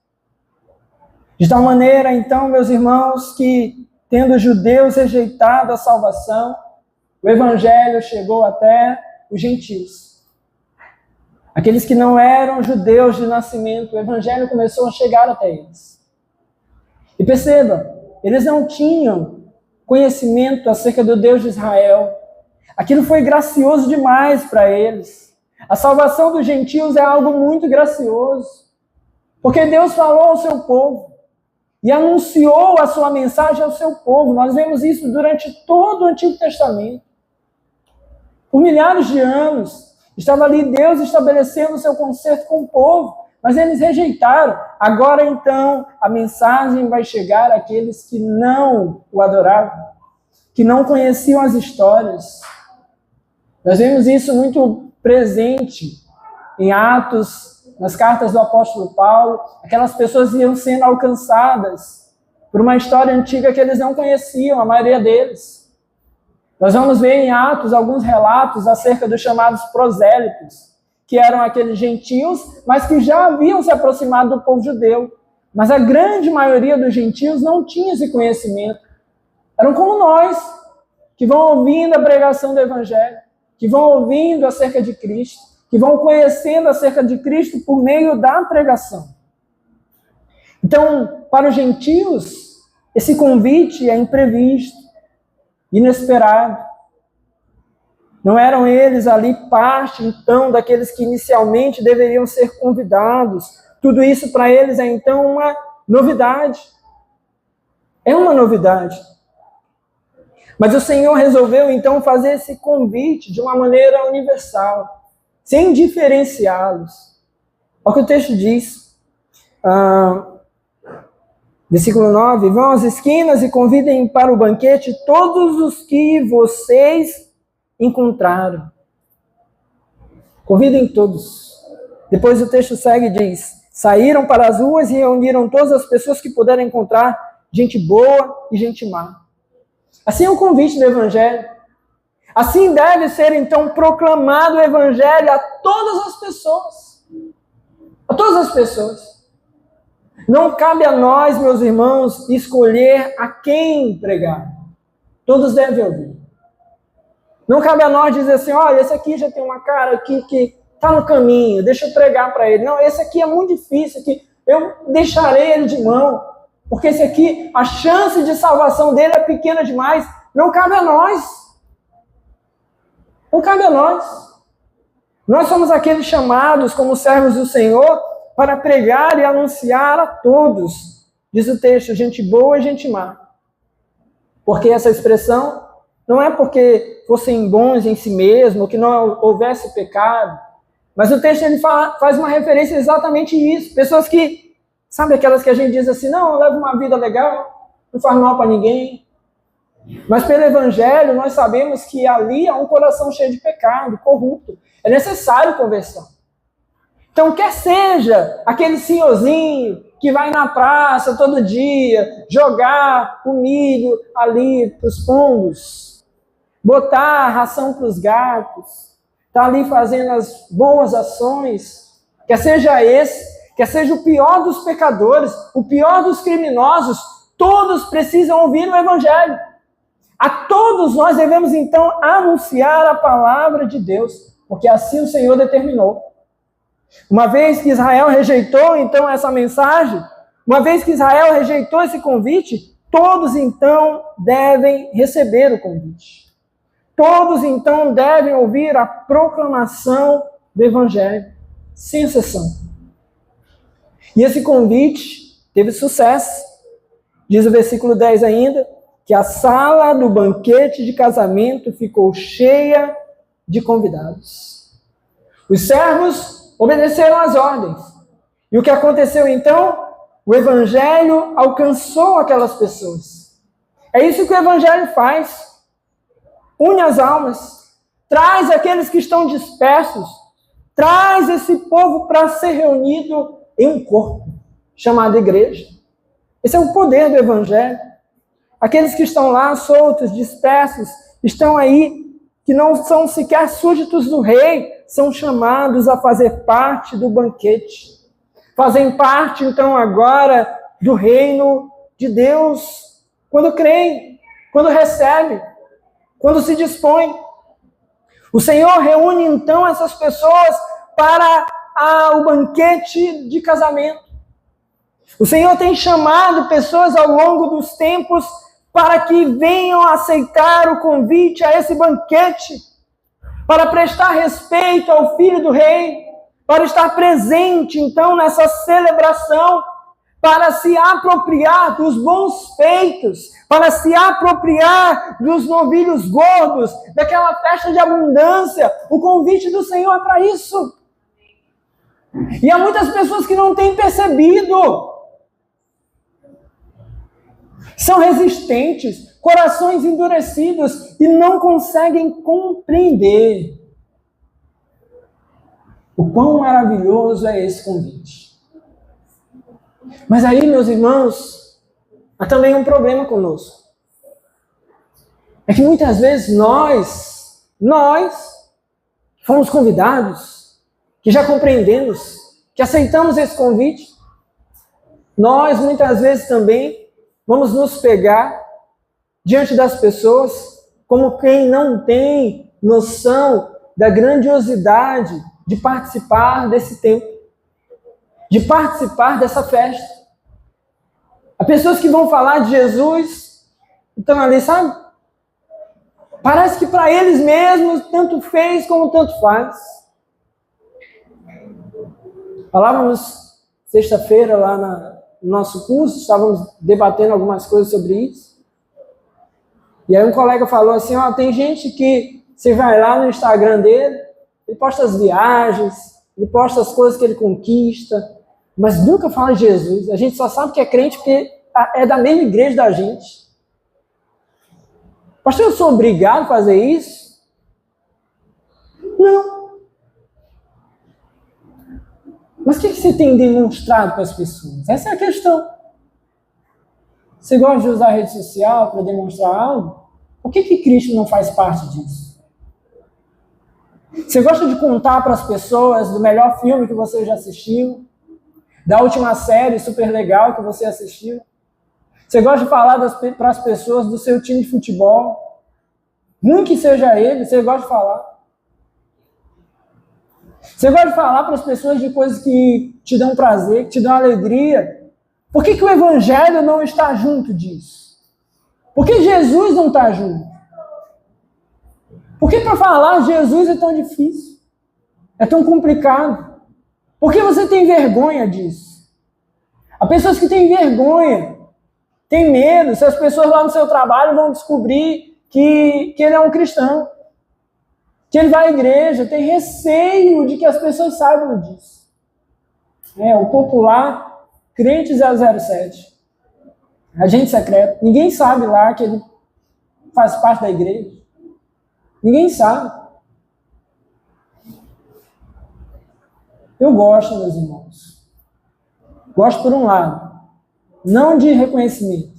De tal maneira, então, meus irmãos, que tendo os judeus rejeitado a salvação, o evangelho chegou até os gentios. Aqueles que não eram judeus de nascimento, o evangelho começou a chegar até eles. E perceba, eles não tinham conhecimento acerca do Deus de Israel. Aquilo foi gracioso demais para eles. A salvação dos gentios é algo muito gracioso, porque Deus falou ao seu povo e anunciou a sua mensagem ao seu povo. Nós vemos isso durante todo o Antigo Testamento. Por milhares de anos, estava ali Deus estabelecendo o seu concerto com o povo, mas eles rejeitaram. Agora, então, a mensagem vai chegar àqueles que não o adoravam, que não conheciam as histórias. Nós vemos isso muito presente em Atos, nas cartas do apóstolo Paulo. Aquelas pessoas iam sendo alcançadas por uma história antiga que eles não conheciam, a maioria deles. Nós vamos ver em Atos alguns relatos acerca dos chamados prosélitos, que eram aqueles gentios, mas que já haviam se aproximado do povo judeu. Mas a grande maioria dos gentios não tinha esse conhecimento. Eram como nós, que vão ouvindo a pregação do evangelho, que vão ouvindo acerca de Cristo, que vão conhecendo acerca de Cristo por meio da pregação. Então, para os gentios, esse convite é imprevisto, inesperado. Não eram eles ali parte, então, daqueles que inicialmente deveriam ser convidados. Tudo isso para eles é, então, uma novidade. É uma novidade. Mas o Senhor resolveu, então, fazer esse convite de uma maneira universal, sem diferenciá-los. Olha o que o texto diz. Versículo 9, vão às esquinas e convidem para o banquete todos os que vocês encontraram. Convidem todos. Depois o texto segue e diz, saíram para as ruas e reuniram todas as pessoas que puderam encontrar, gente boa e gente má. Assim é o convite do evangelho. Assim deve ser, então, proclamado o evangelho a todas as pessoas. A todas as pessoas. Não cabe a nós, meus irmãos, escolher a quem pregar. Todos devem ouvir. Não cabe a nós dizer assim, olha, esse aqui já tem uma cara aqui que está no caminho, deixa eu pregar para ele. Não, esse aqui é muito difícil, aqui, eu deixarei ele de mão, porque esse aqui, a chance de salvação dele é pequena demais. Não cabe a nós. Não cabe a nós. Nós somos aqueles chamados como servos do Senhor para pregar e anunciar a todos. Diz o texto, gente boa e gente má. Porque essa expressão não é porque fossem bons em si mesmo, que não houvesse pecado, mas o texto ele faz uma referência exatamente a isso. Pessoas que, sabe aquelas que a gente diz assim, não, leva uma vida legal, não faz mal para ninguém. Mas pelo Evangelho nós sabemos que ali há um coração cheio de pecado, corrupto. É necessário conversão. Então, quer seja aquele senhorzinho que vai na praça todo dia, jogar o milho ali para os pombos, botar a ração para os gatos, está ali fazendo as boas ações, quer seja esse, quer seja o pior dos pecadores, o pior dos criminosos, todos precisam ouvir o Evangelho. A todos nós devemos, então, anunciar a palavra de Deus, porque assim o Senhor determinou. Uma vez que Israel rejeitou, então, essa mensagem, uma vez que Israel rejeitou esse convite, todos, então, devem receber o convite. Todos, então, devem ouvir a proclamação do Evangelho, sem exceção. E esse convite teve sucesso. Diz o versículo 10 ainda, que a sala do banquete de casamento ficou cheia de convidados. Os servos obedeceram às ordens. E o que aconteceu então? O Evangelho alcançou aquelas pessoas. É isso que o Evangelho faz. Une as almas, traz aqueles que estão dispersos, traz esse povo para ser reunido em um corpo, chamado igreja. Esse é o poder do Evangelho. Aqueles que estão lá soltos, dispersos, estão aí, que não são sequer súditos do rei, são chamados a fazer parte do banquete. Fazem parte, então, agora do reino de Deus, quando creem, quando recebem, quando se dispõem. O Senhor reúne, então, essas pessoas para o banquete de casamento. O Senhor tem chamado pessoas ao longo dos tempos para que venham aceitar o convite a esse banquete, para prestar respeito ao Filho do Rei, para estar presente, então, nessa celebração, para se apropriar dos bons feitos, para se apropriar dos novilhos gordos, daquela festa de abundância. O convite do Senhor é para isso. E há muitas pessoas que não têm percebido. São resistentes, corações endurecidos e não conseguem compreender o quão maravilhoso é esse convite. Mas aí, meus irmãos, há também um problema conosco. É que muitas vezes nós fomos convidados, que já compreendemos, que aceitamos esse convite, nós muitas vezes também vamos nos pegar diante das pessoas como quem não tem noção da grandiosidade de participar desse tempo, de participar dessa festa. Há pessoas que vão falar de Jesus, estão ali, sabe? Parece que para eles mesmos tanto fez como tanto faz. Falávamos sexta-feira lá no nosso curso, estávamos debatendo algumas coisas sobre isso. E aí um colega falou assim, tem gente que você vai lá no Instagram dele, ele posta as viagens, ele posta as coisas que ele conquista, mas nunca fala de Jesus. A gente só sabe que é crente porque é da mesma igreja da gente. Pastor, eu sou obrigado a fazer isso? Não. Mas o que você tem demonstrado para as pessoas? Essa é a questão. Você gosta de usar a rede social para demonstrar algo? Por que Cristo não faz parte disso? Você gosta de contar para as pessoas do melhor filme que você já assistiu? Da última série super legal que você assistiu? Você gosta de falar para as pessoas do seu time de futebol? Nem que seja ele, você gosta de falar. Você gosta de falar para as pessoas de coisas que te dão prazer, que te dão alegria. Por que o Evangelho não está junto disso? Por que Jesus não está junto? Por que para falar de Jesus é tão difícil? É tão complicado? Por que você tem vergonha disso? Há pessoas que têm vergonha, têm medo, se as pessoas lá no seu trabalho vão descobrir que ele é um cristão, que ele vai à igreja, tem receio de que as pessoas saibam disso. O popular crente 007, agente secreto, ninguém sabe lá que ele faz parte da igreja. Ninguém sabe. Eu gosto, meus irmãos. Gosto por um lado, não de reconhecimento,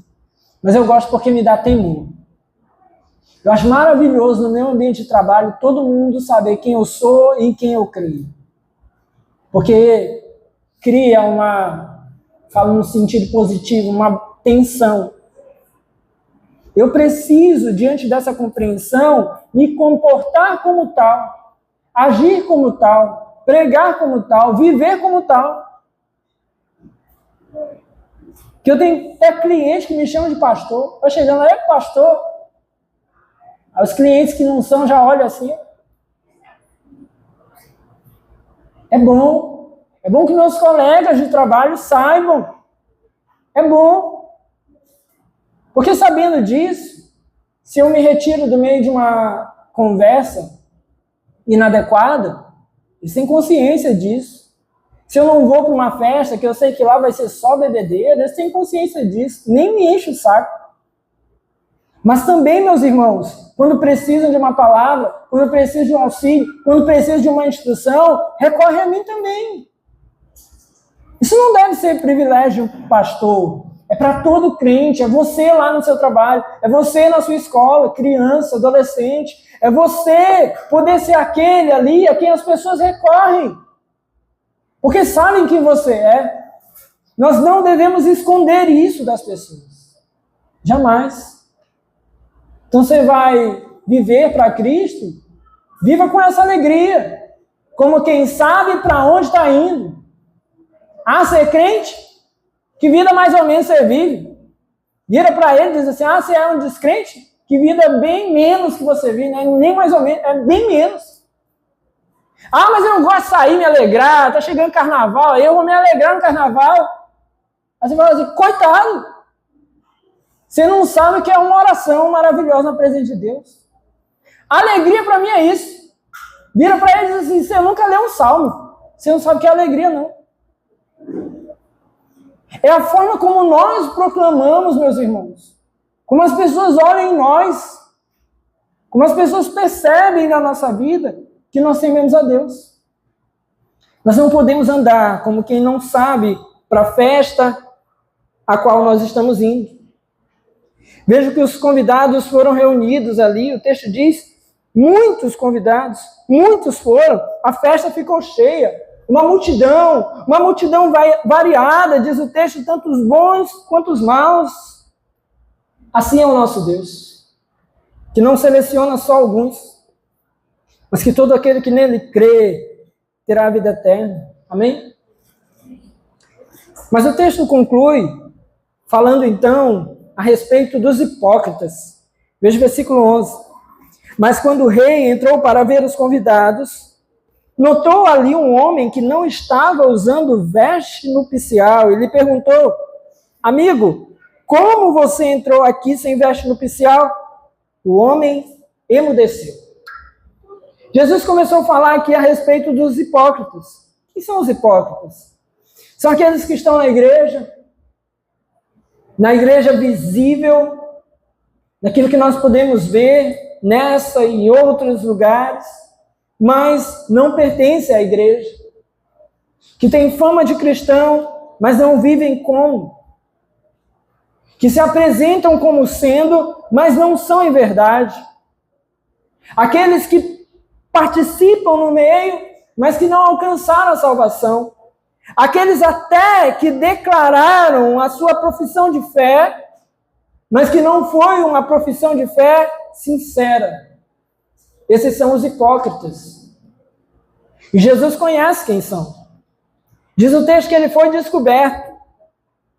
mas eu gosto porque me dá temor. Eu acho maravilhoso no meu ambiente de trabalho todo mundo saber quem eu sou e em quem eu creio. Porque cria falo no sentido positivo, uma tensão. Eu preciso, diante dessa compreensão, me comportar como tal, agir como tal, pregar como tal, viver como tal. Que eu tenho até clientes que me chamam de pastor. Vai chegando lá, pastor. Os clientes que não são já olham assim. É bom. É bom que meus colegas de trabalho saibam. É bom. Porque sabendo disso, se eu me retiro do meio de uma conversa inadequada, eles têm consciência disso. Se eu não vou para uma festa, que eu sei que lá vai ser só bebedeira, eles têm consciência disso. Nem me enche o saco. Mas também, meus irmãos, quando precisam de uma palavra, quando precisam de um auxílio, quando precisam de uma instrução, recorre a mim também. Isso não deve ser privilégio do pastor. É para todo crente. É você lá no seu trabalho. É você na sua escola, criança, adolescente. É você poder ser aquele ali a quem as pessoas recorrem. Porque sabem quem você é. Nós não devemos esconder isso das pessoas. Jamais. Então você vai viver para Cristo, viva com essa alegria, como quem sabe para onde está indo. Ser crente? Que vida mais ou menos você vive? Vira para ele e diz assim, você é um descrente? Que vida bem menos que você vive, né? Nem mais ou menos, é bem menos. Mas eu não gosto de sair, me alegrar, está chegando carnaval, eu vou me alegrar no carnaval. Aí você fala assim, coitado. Você não sabe que é uma oração maravilhosa na presença de Deus. Alegria para mim é isso. Vira para ele e diz assim, você nunca leu um salmo. Você não sabe o que é alegria, não. É a forma como nós proclamamos, meus irmãos. Como as pessoas olham em nós. Como as pessoas percebem na nossa vida que nós tememos a Deus. Nós não podemos andar como quem não sabe para a festa a qual nós estamos indo. Veja que os convidados foram reunidos ali, o texto diz, muitos convidados, muitos foram, a festa ficou cheia, uma multidão variada, diz o texto, tanto os bons quanto os maus. Assim é o nosso Deus, que não seleciona só alguns, mas que todo aquele que nele crê terá a vida eterna. Amém? Mas o texto conclui, falando então a respeito dos hipócritas. Veja o versículo 11. Mas quando o rei entrou para ver os convidados, notou ali um homem que não estava usando veste nupcial e lhe perguntou, amigo, como você entrou aqui sem veste nupcial? O homem emudeceu. Jesus começou a falar aqui a respeito dos hipócritas. Quem são os hipócritas? São aqueles que estão na igreja visível, naquilo que nós podemos ver nessa e em outros lugares, mas não pertencem à igreja, que tem fama de cristão, mas não vivem como, que se apresentam como sendo, mas não são em verdade, aqueles que participam no meio, mas que não alcançaram a salvação, aqueles até que declararam a sua profissão de fé, mas que não foi uma profissão de fé sincera. Esses são os hipócritas. E Jesus conhece quem são. Diz o texto que ele foi descoberto.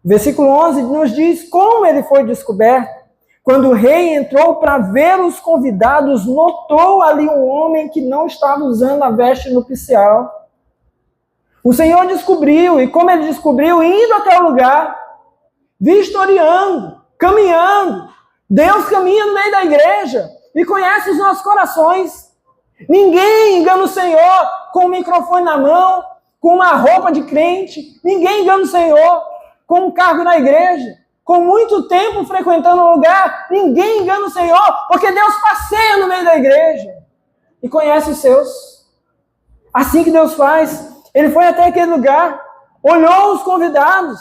Versículo 11 nos diz como ele foi descoberto. Quando o rei entrou para ver os convidados, notou ali um homem que não estava usando a veste nupcial. O Senhor descobriu, e como ele descobriu? Indo até o lugar, vistoriando, caminhando. Deus caminha no meio da igreja e conhece os nossos corações. Ninguém engana o Senhor com o microfone na mão, com uma roupa de crente. Ninguém engana o Senhor com um cargo na igreja, com muito tempo frequentando o lugar. Ninguém engana o Senhor, porque Deus passeia no meio da igreja e conhece os seus. Assim que Deus faz. Ele foi até aquele lugar, olhou os convidados,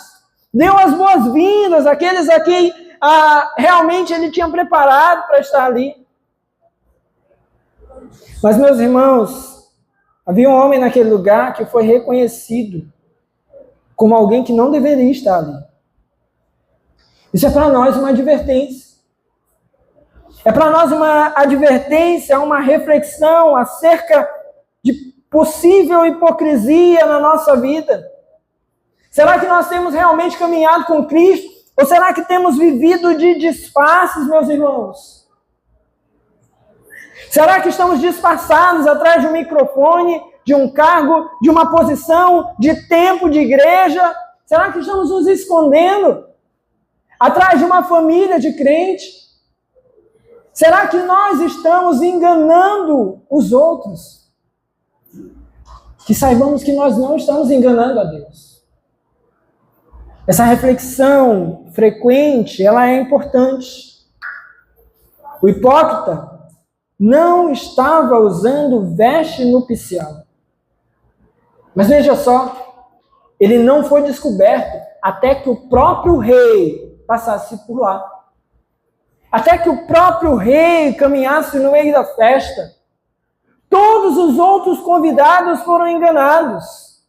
deu as boas-vindas àqueles a quem realmente ele tinha preparado para estar ali. Mas, meus irmãos, havia um homem naquele lugar que foi reconhecido como alguém que não deveria estar ali. Isso é para nós uma advertência. É para nós uma advertência, uma reflexão acerca de possível hipocrisia na nossa vida. Será que nós temos realmente caminhado com Cristo? Ou será que temos vivido de disfarces, meus irmãos? Será que estamos disfarçados atrás de um microfone, de um cargo, de uma posição, de tempo de igreja? Será que estamos nos escondendo atrás de uma família de crente? Será que nós estamos enganando os outros? Que saibamos que nós não estamos enganando a Deus. Essa reflexão frequente, ela é importante. O hipócrita não estava usando veste nupcial. Mas veja só, ele não foi descoberto até que o próprio rei passasse por lá. Até que o próprio rei caminhasse no meio da festa. Todos os outros convidados foram enganados.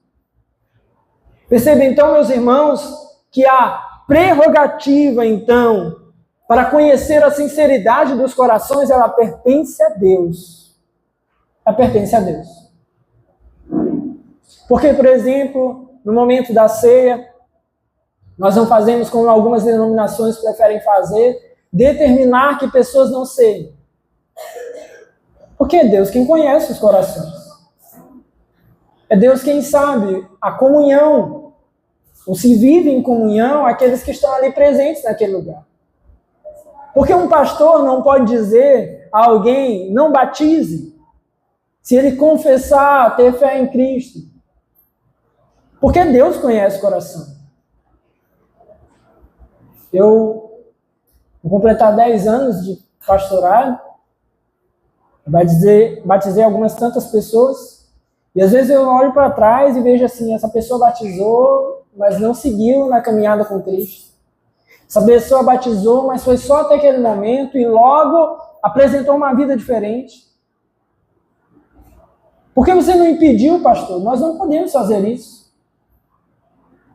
Perceba então, meus irmãos, que a prerrogativa, então, para conhecer a sinceridade dos corações, ela pertence a Deus. Ela pertence a Deus. Porque, por exemplo, no momento da ceia, nós não fazemos como algumas denominações preferem fazer, determinar que pessoas não ceiem. Porque é Deus quem conhece os corações. É Deus quem sabe a comunhão, ou se vive em comunhão aqueles que estão ali presentes naquele lugar. Porque um pastor não pode dizer a alguém, não batize, se ele confessar, ter fé em Cristo. Porque Deus conhece o coração. Eu vou completar 10 anos de pastorado, batizei algumas tantas pessoas, e às vezes eu olho para trás e vejo assim, essa pessoa batizou, mas não seguiu na caminhada com Cristo. Essa pessoa batizou, mas foi só até aquele momento e logo apresentou uma vida diferente. Por que você não impediu, pastor? Nós não podemos fazer isso.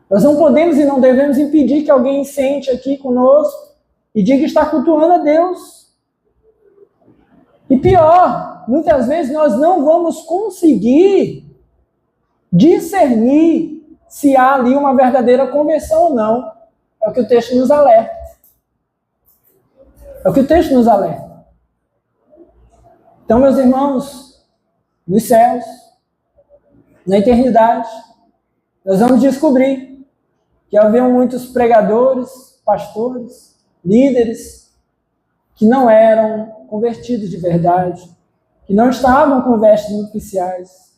Nós não podemos e não devemos impedir que alguém sente aqui conosco e diga que está cultuando a Deus. E pior, muitas vezes nós não vamos conseguir discernir se há ali uma verdadeira conversão ou não. É o que o texto nos alerta. É o que o texto nos alerta. Então, meus irmãos, nos céus, na eternidade, nós vamos descobrir que haviam muitos pregadores, pastores, líderes, que não eram convertidos de verdade, que não estavam com vestes nupciais,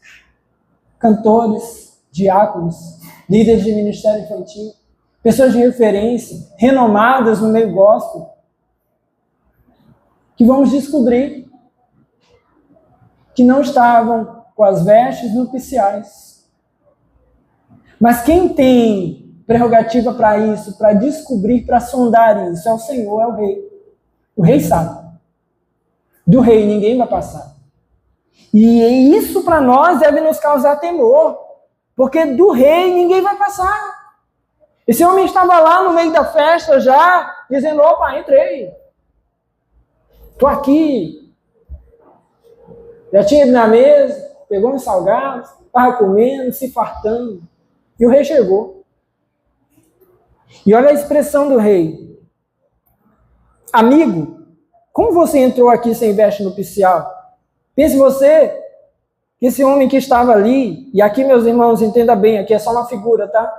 cantores, diáconos, líderes de ministério infantil, pessoas de referência, renomadas no meio gospel, que vamos descobrir que não estavam com as vestes nupciais. Mas quem tem prerrogativa para isso, para descobrir, para sondar isso, é o Senhor, é o Rei. O Rei sabe. Do Rei ninguém vai passar. E isso para nós deve nos causar temor, porque do Rei ninguém vai passar. Esse homem estava lá no meio da festa já, dizendo, opa, entrei. Estou aqui. Já tinha ido na mesa, pegou uns salgados, estava comendo, se fartando. E o rei chegou. E olha a expressão do rei. Amigo, como você entrou aqui sem veste nupcial? Pense você que esse homem que estava ali, e aqui, meus irmãos, entenda bem, aqui é só uma figura, tá?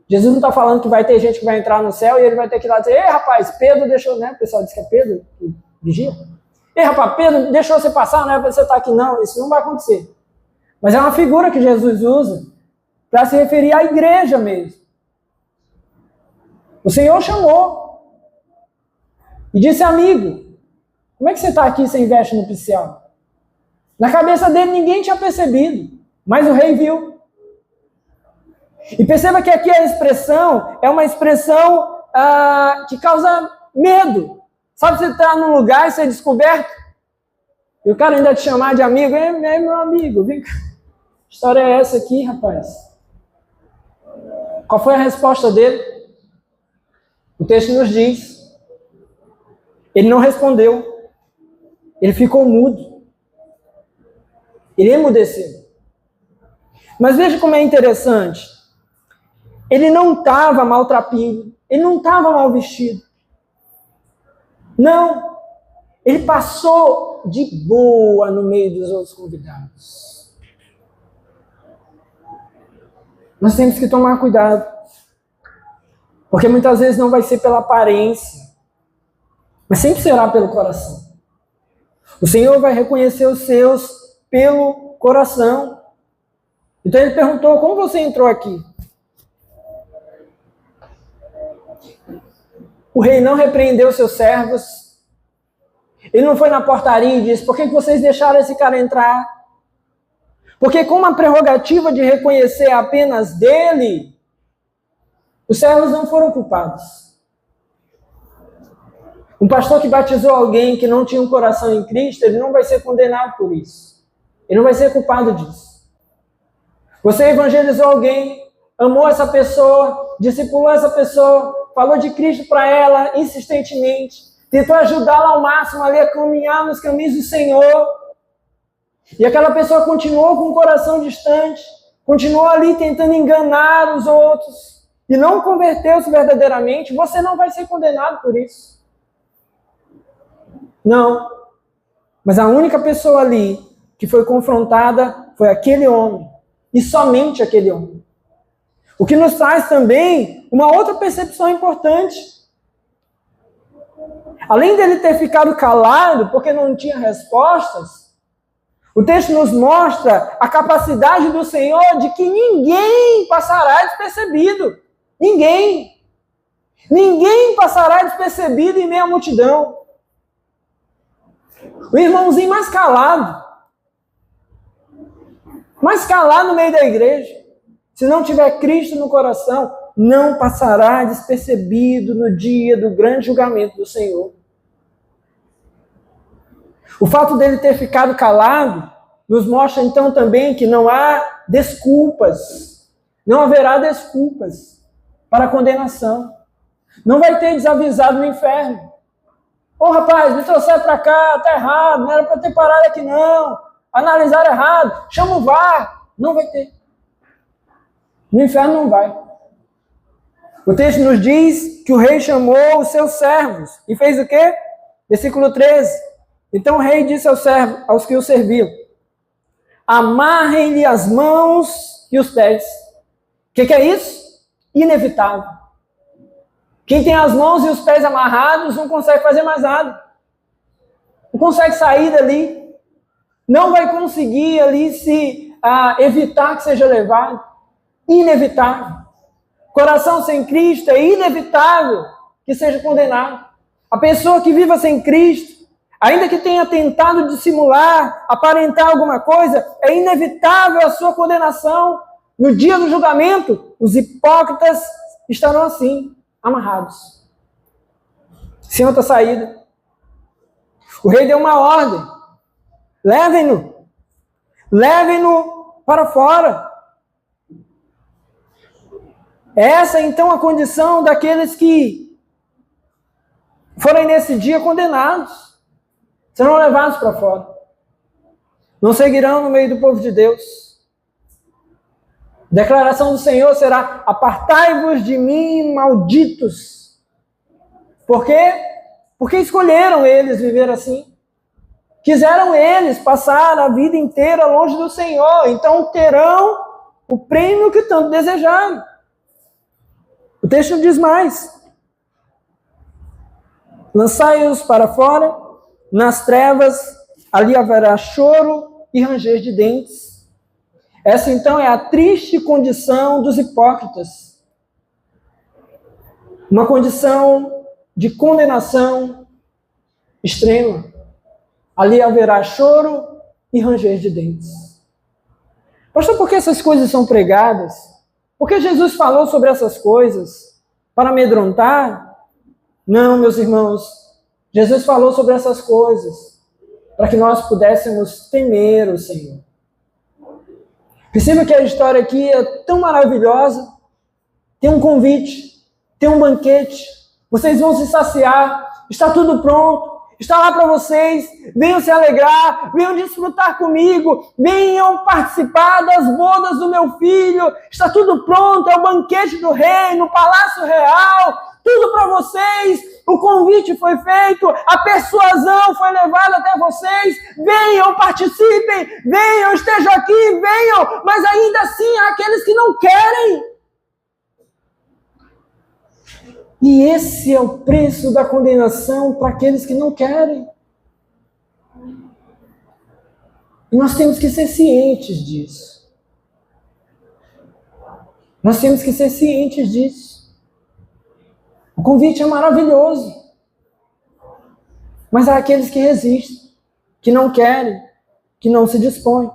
Jesus não está falando que vai ter gente que vai entrar no céu e ele vai ter que ir lá dizer, ei, rapaz, Pedro deixou, né? O pessoal diz que é Pedro, que vigia. Ei, rapaz, Pedro deixou você passar, não é para você estar aqui, não. Isso não vai acontecer. Mas é uma figura que Jesus usa para se referir à igreja mesmo. O Senhor chamou e disse, amigo, como é que você está aqui sem veste nupcial? Na cabeça dele ninguém tinha percebido, mas o rei viu. E perceba que aqui a expressão é uma expressão que causa medo. Sabe, você está num lugar e ser descoberto, e o cara ainda te chamar de amigo, meu amigo, vem cá. Que história é essa aqui, rapaz? Qual foi a resposta dele? O texto nos diz, ele não respondeu, ele ficou mudo, ele emudeceu. Mas veja como é interessante, ele não estava maltrapilho, ele não estava mal vestido. Não, ele passou de boa no meio dos outros convidados. Nós temos que tomar cuidado, porque muitas vezes não vai ser pela aparência, mas sempre será pelo coração. O Senhor vai reconhecer os seus pelo coração. Então ele perguntou, como você entrou aqui? O rei não repreendeu seus servos. Ele não foi na portaria e disse, por que vocês deixaram esse cara entrar? Porque com uma prerrogativa de reconhecer apenas dele, os servos não foram culpados. Um pastor que batizou alguém que não tinha um coração em Cristo, ele não vai ser condenado por isso. Ele não vai ser culpado disso. Você evangelizou alguém, amou essa pessoa, discipulou essa pessoa, falou de Cristo para ela insistentemente, tentou ajudá-la ao máximo ali a caminhar nos caminhos do Senhor, e aquela pessoa continuou com o coração distante, continuou ali tentando enganar os outros, e não converteu-se verdadeiramente, você não vai ser condenado por isso. Não. Mas a única pessoa ali que foi confrontada foi aquele homem, e somente aquele homem. O que nos traz também uma outra percepção importante. Além dele ter ficado calado porque não tinha respostas, o texto nos mostra a capacidade do Senhor de que ninguém passará despercebido. Ninguém. Ninguém passará despercebido em meio à multidão. O irmãozinho mais calado no meio da igreja, se não tiver Cristo no coração, não passará despercebido no dia do grande julgamento do Senhor. O fato dele ter ficado calado nos mostra então também que não há desculpas, não haverá desculpas para a condenação. Não vai ter desavisado no inferno. Ô rapaz, me trouxeram para cá, tá errado, não era para ter parado aqui não, analisaram errado, chama o VAR. Não vai ter. No inferno não vai. O texto nos diz que o rei chamou os seus servos e fez o quê? Versículo 13. Então o rei disse aos servos, aos que o serviam, amarrem-lhe as mãos e os pés. O que é isso? Inevitável. Quem tem as mãos e os pés amarrados não consegue fazer mais nada. Não consegue sair dali. Não vai conseguir ali se evitar que seja levado. Inevitável. Coração sem Cristo é inevitável que seja condenado. A pessoa que viva sem Cristo, ainda que tenha tentado dissimular, aparentar alguma coisa, é inevitável a sua condenação. No dia do julgamento, os hipócritas estarão assim, amarrados. Sem outra saída. O rei deu uma ordem. Levem-no. Levem-no para fora. Essa é então a condição daqueles que forem nesse dia condenados. Serão levados para fora. Não seguirão no meio do povo de Deus. A declaração do Senhor será: apartai-vos de mim, malditos. Por quê? Porque escolheram eles viver assim. Quiseram eles passar a vida inteira longe do Senhor, então terão o prêmio que tanto desejaram. O texto diz mais: lançai-os para fora, nas trevas, ali haverá choro e ranger de dentes. Essa então é a triste condição dos hipócritas. Uma condição de condenação extrema. Ali haverá choro e ranger de dentes. Pastor, por que essas coisas são pregadas? Por que Jesus falou sobre essas coisas? Para amedrontar? Não, meus irmãos. Jesus falou sobre essas coisas para que nós pudéssemos temer o Senhor. Perceba que a história aqui é tão maravilhosa. Tem um convite, tem um banquete. Vocês vão se saciar. Está tudo pronto. Está lá para vocês, venham se alegrar, venham desfrutar comigo, venham participar das bodas do meu filho, está tudo pronto, é o banquete do rei, no palácio real, tudo para vocês, o convite foi feito, a persuasão foi levada até vocês, venham, participem, venham, estejam aqui, venham, mas ainda assim há aqueles que não querem. E esse é o preço da condenação para aqueles que não querem. E nós temos que ser cientes disso. Nós temos que ser cientes disso. O convite é maravilhoso. Mas há aqueles que resistem, que não querem, que não se dispõem.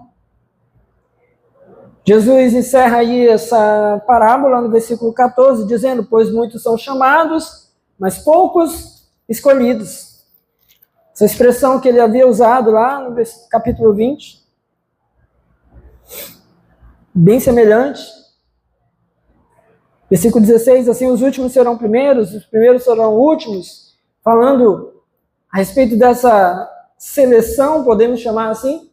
Jesus encerra aí essa parábola no versículo 14, dizendo: pois muitos são chamados, mas poucos escolhidos. Essa expressão que ele havia usado lá no capítulo 20, bem semelhante. Versículo 16, assim, os últimos serão primeiros, os primeiros serão últimos, falando a respeito dessa seleção, podemos chamar assim.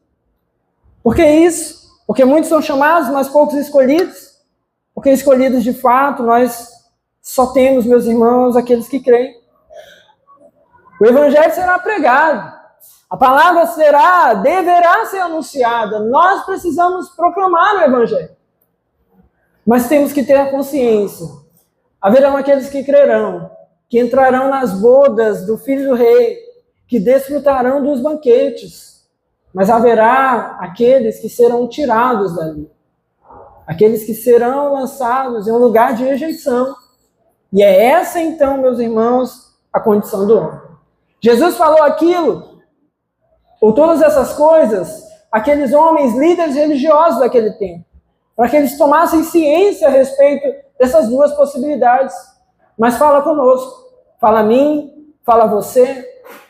Por que isso? Porque muitos são chamados, mas poucos escolhidos. Porque escolhidos de fato, nós só temos, meus irmãos, aqueles que creem. O evangelho será pregado. A palavra deverá ser anunciada. Nós precisamos proclamar o evangelho. Mas temos que ter a consciência. Haverão aqueles que crerão, que entrarão nas bodas do Filho do Rei, que desfrutarão dos banquetes. Mas haverá aqueles que serão tirados dali. Aqueles que serão lançados em um lugar de rejeição. E é essa, então, meus irmãos, a condição do homem. Jesus falou aquilo, ou todas essas coisas, aqueles homens líderes religiosos daquele tempo, para que eles tomassem ciência a respeito dessas duas possibilidades. Mas fala conosco, fala a mim, fala a você,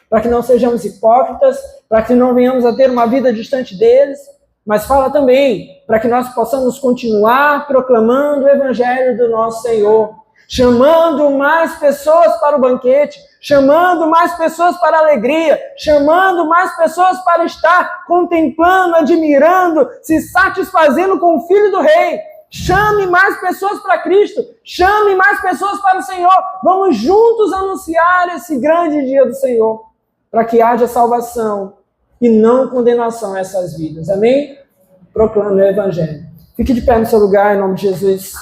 para que não sejamos hipócritas, para que não venhamos a ter uma vida distante deles, mas fala também para que nós possamos continuar proclamando o evangelho do nosso Senhor, chamando mais pessoas para o banquete, chamando mais pessoas para a alegria, chamando mais pessoas para estar contemplando, admirando, se satisfazendo com o Filho do Rei. Chame mais pessoas para Cristo, chame mais pessoas para o Senhor. Vamos juntos anunciar esse grande dia do Senhor, para que haja salvação e não condenação a essas vidas. Amém? Proclame o Evangelho. Fique de pé no seu lugar, em nome de Jesus.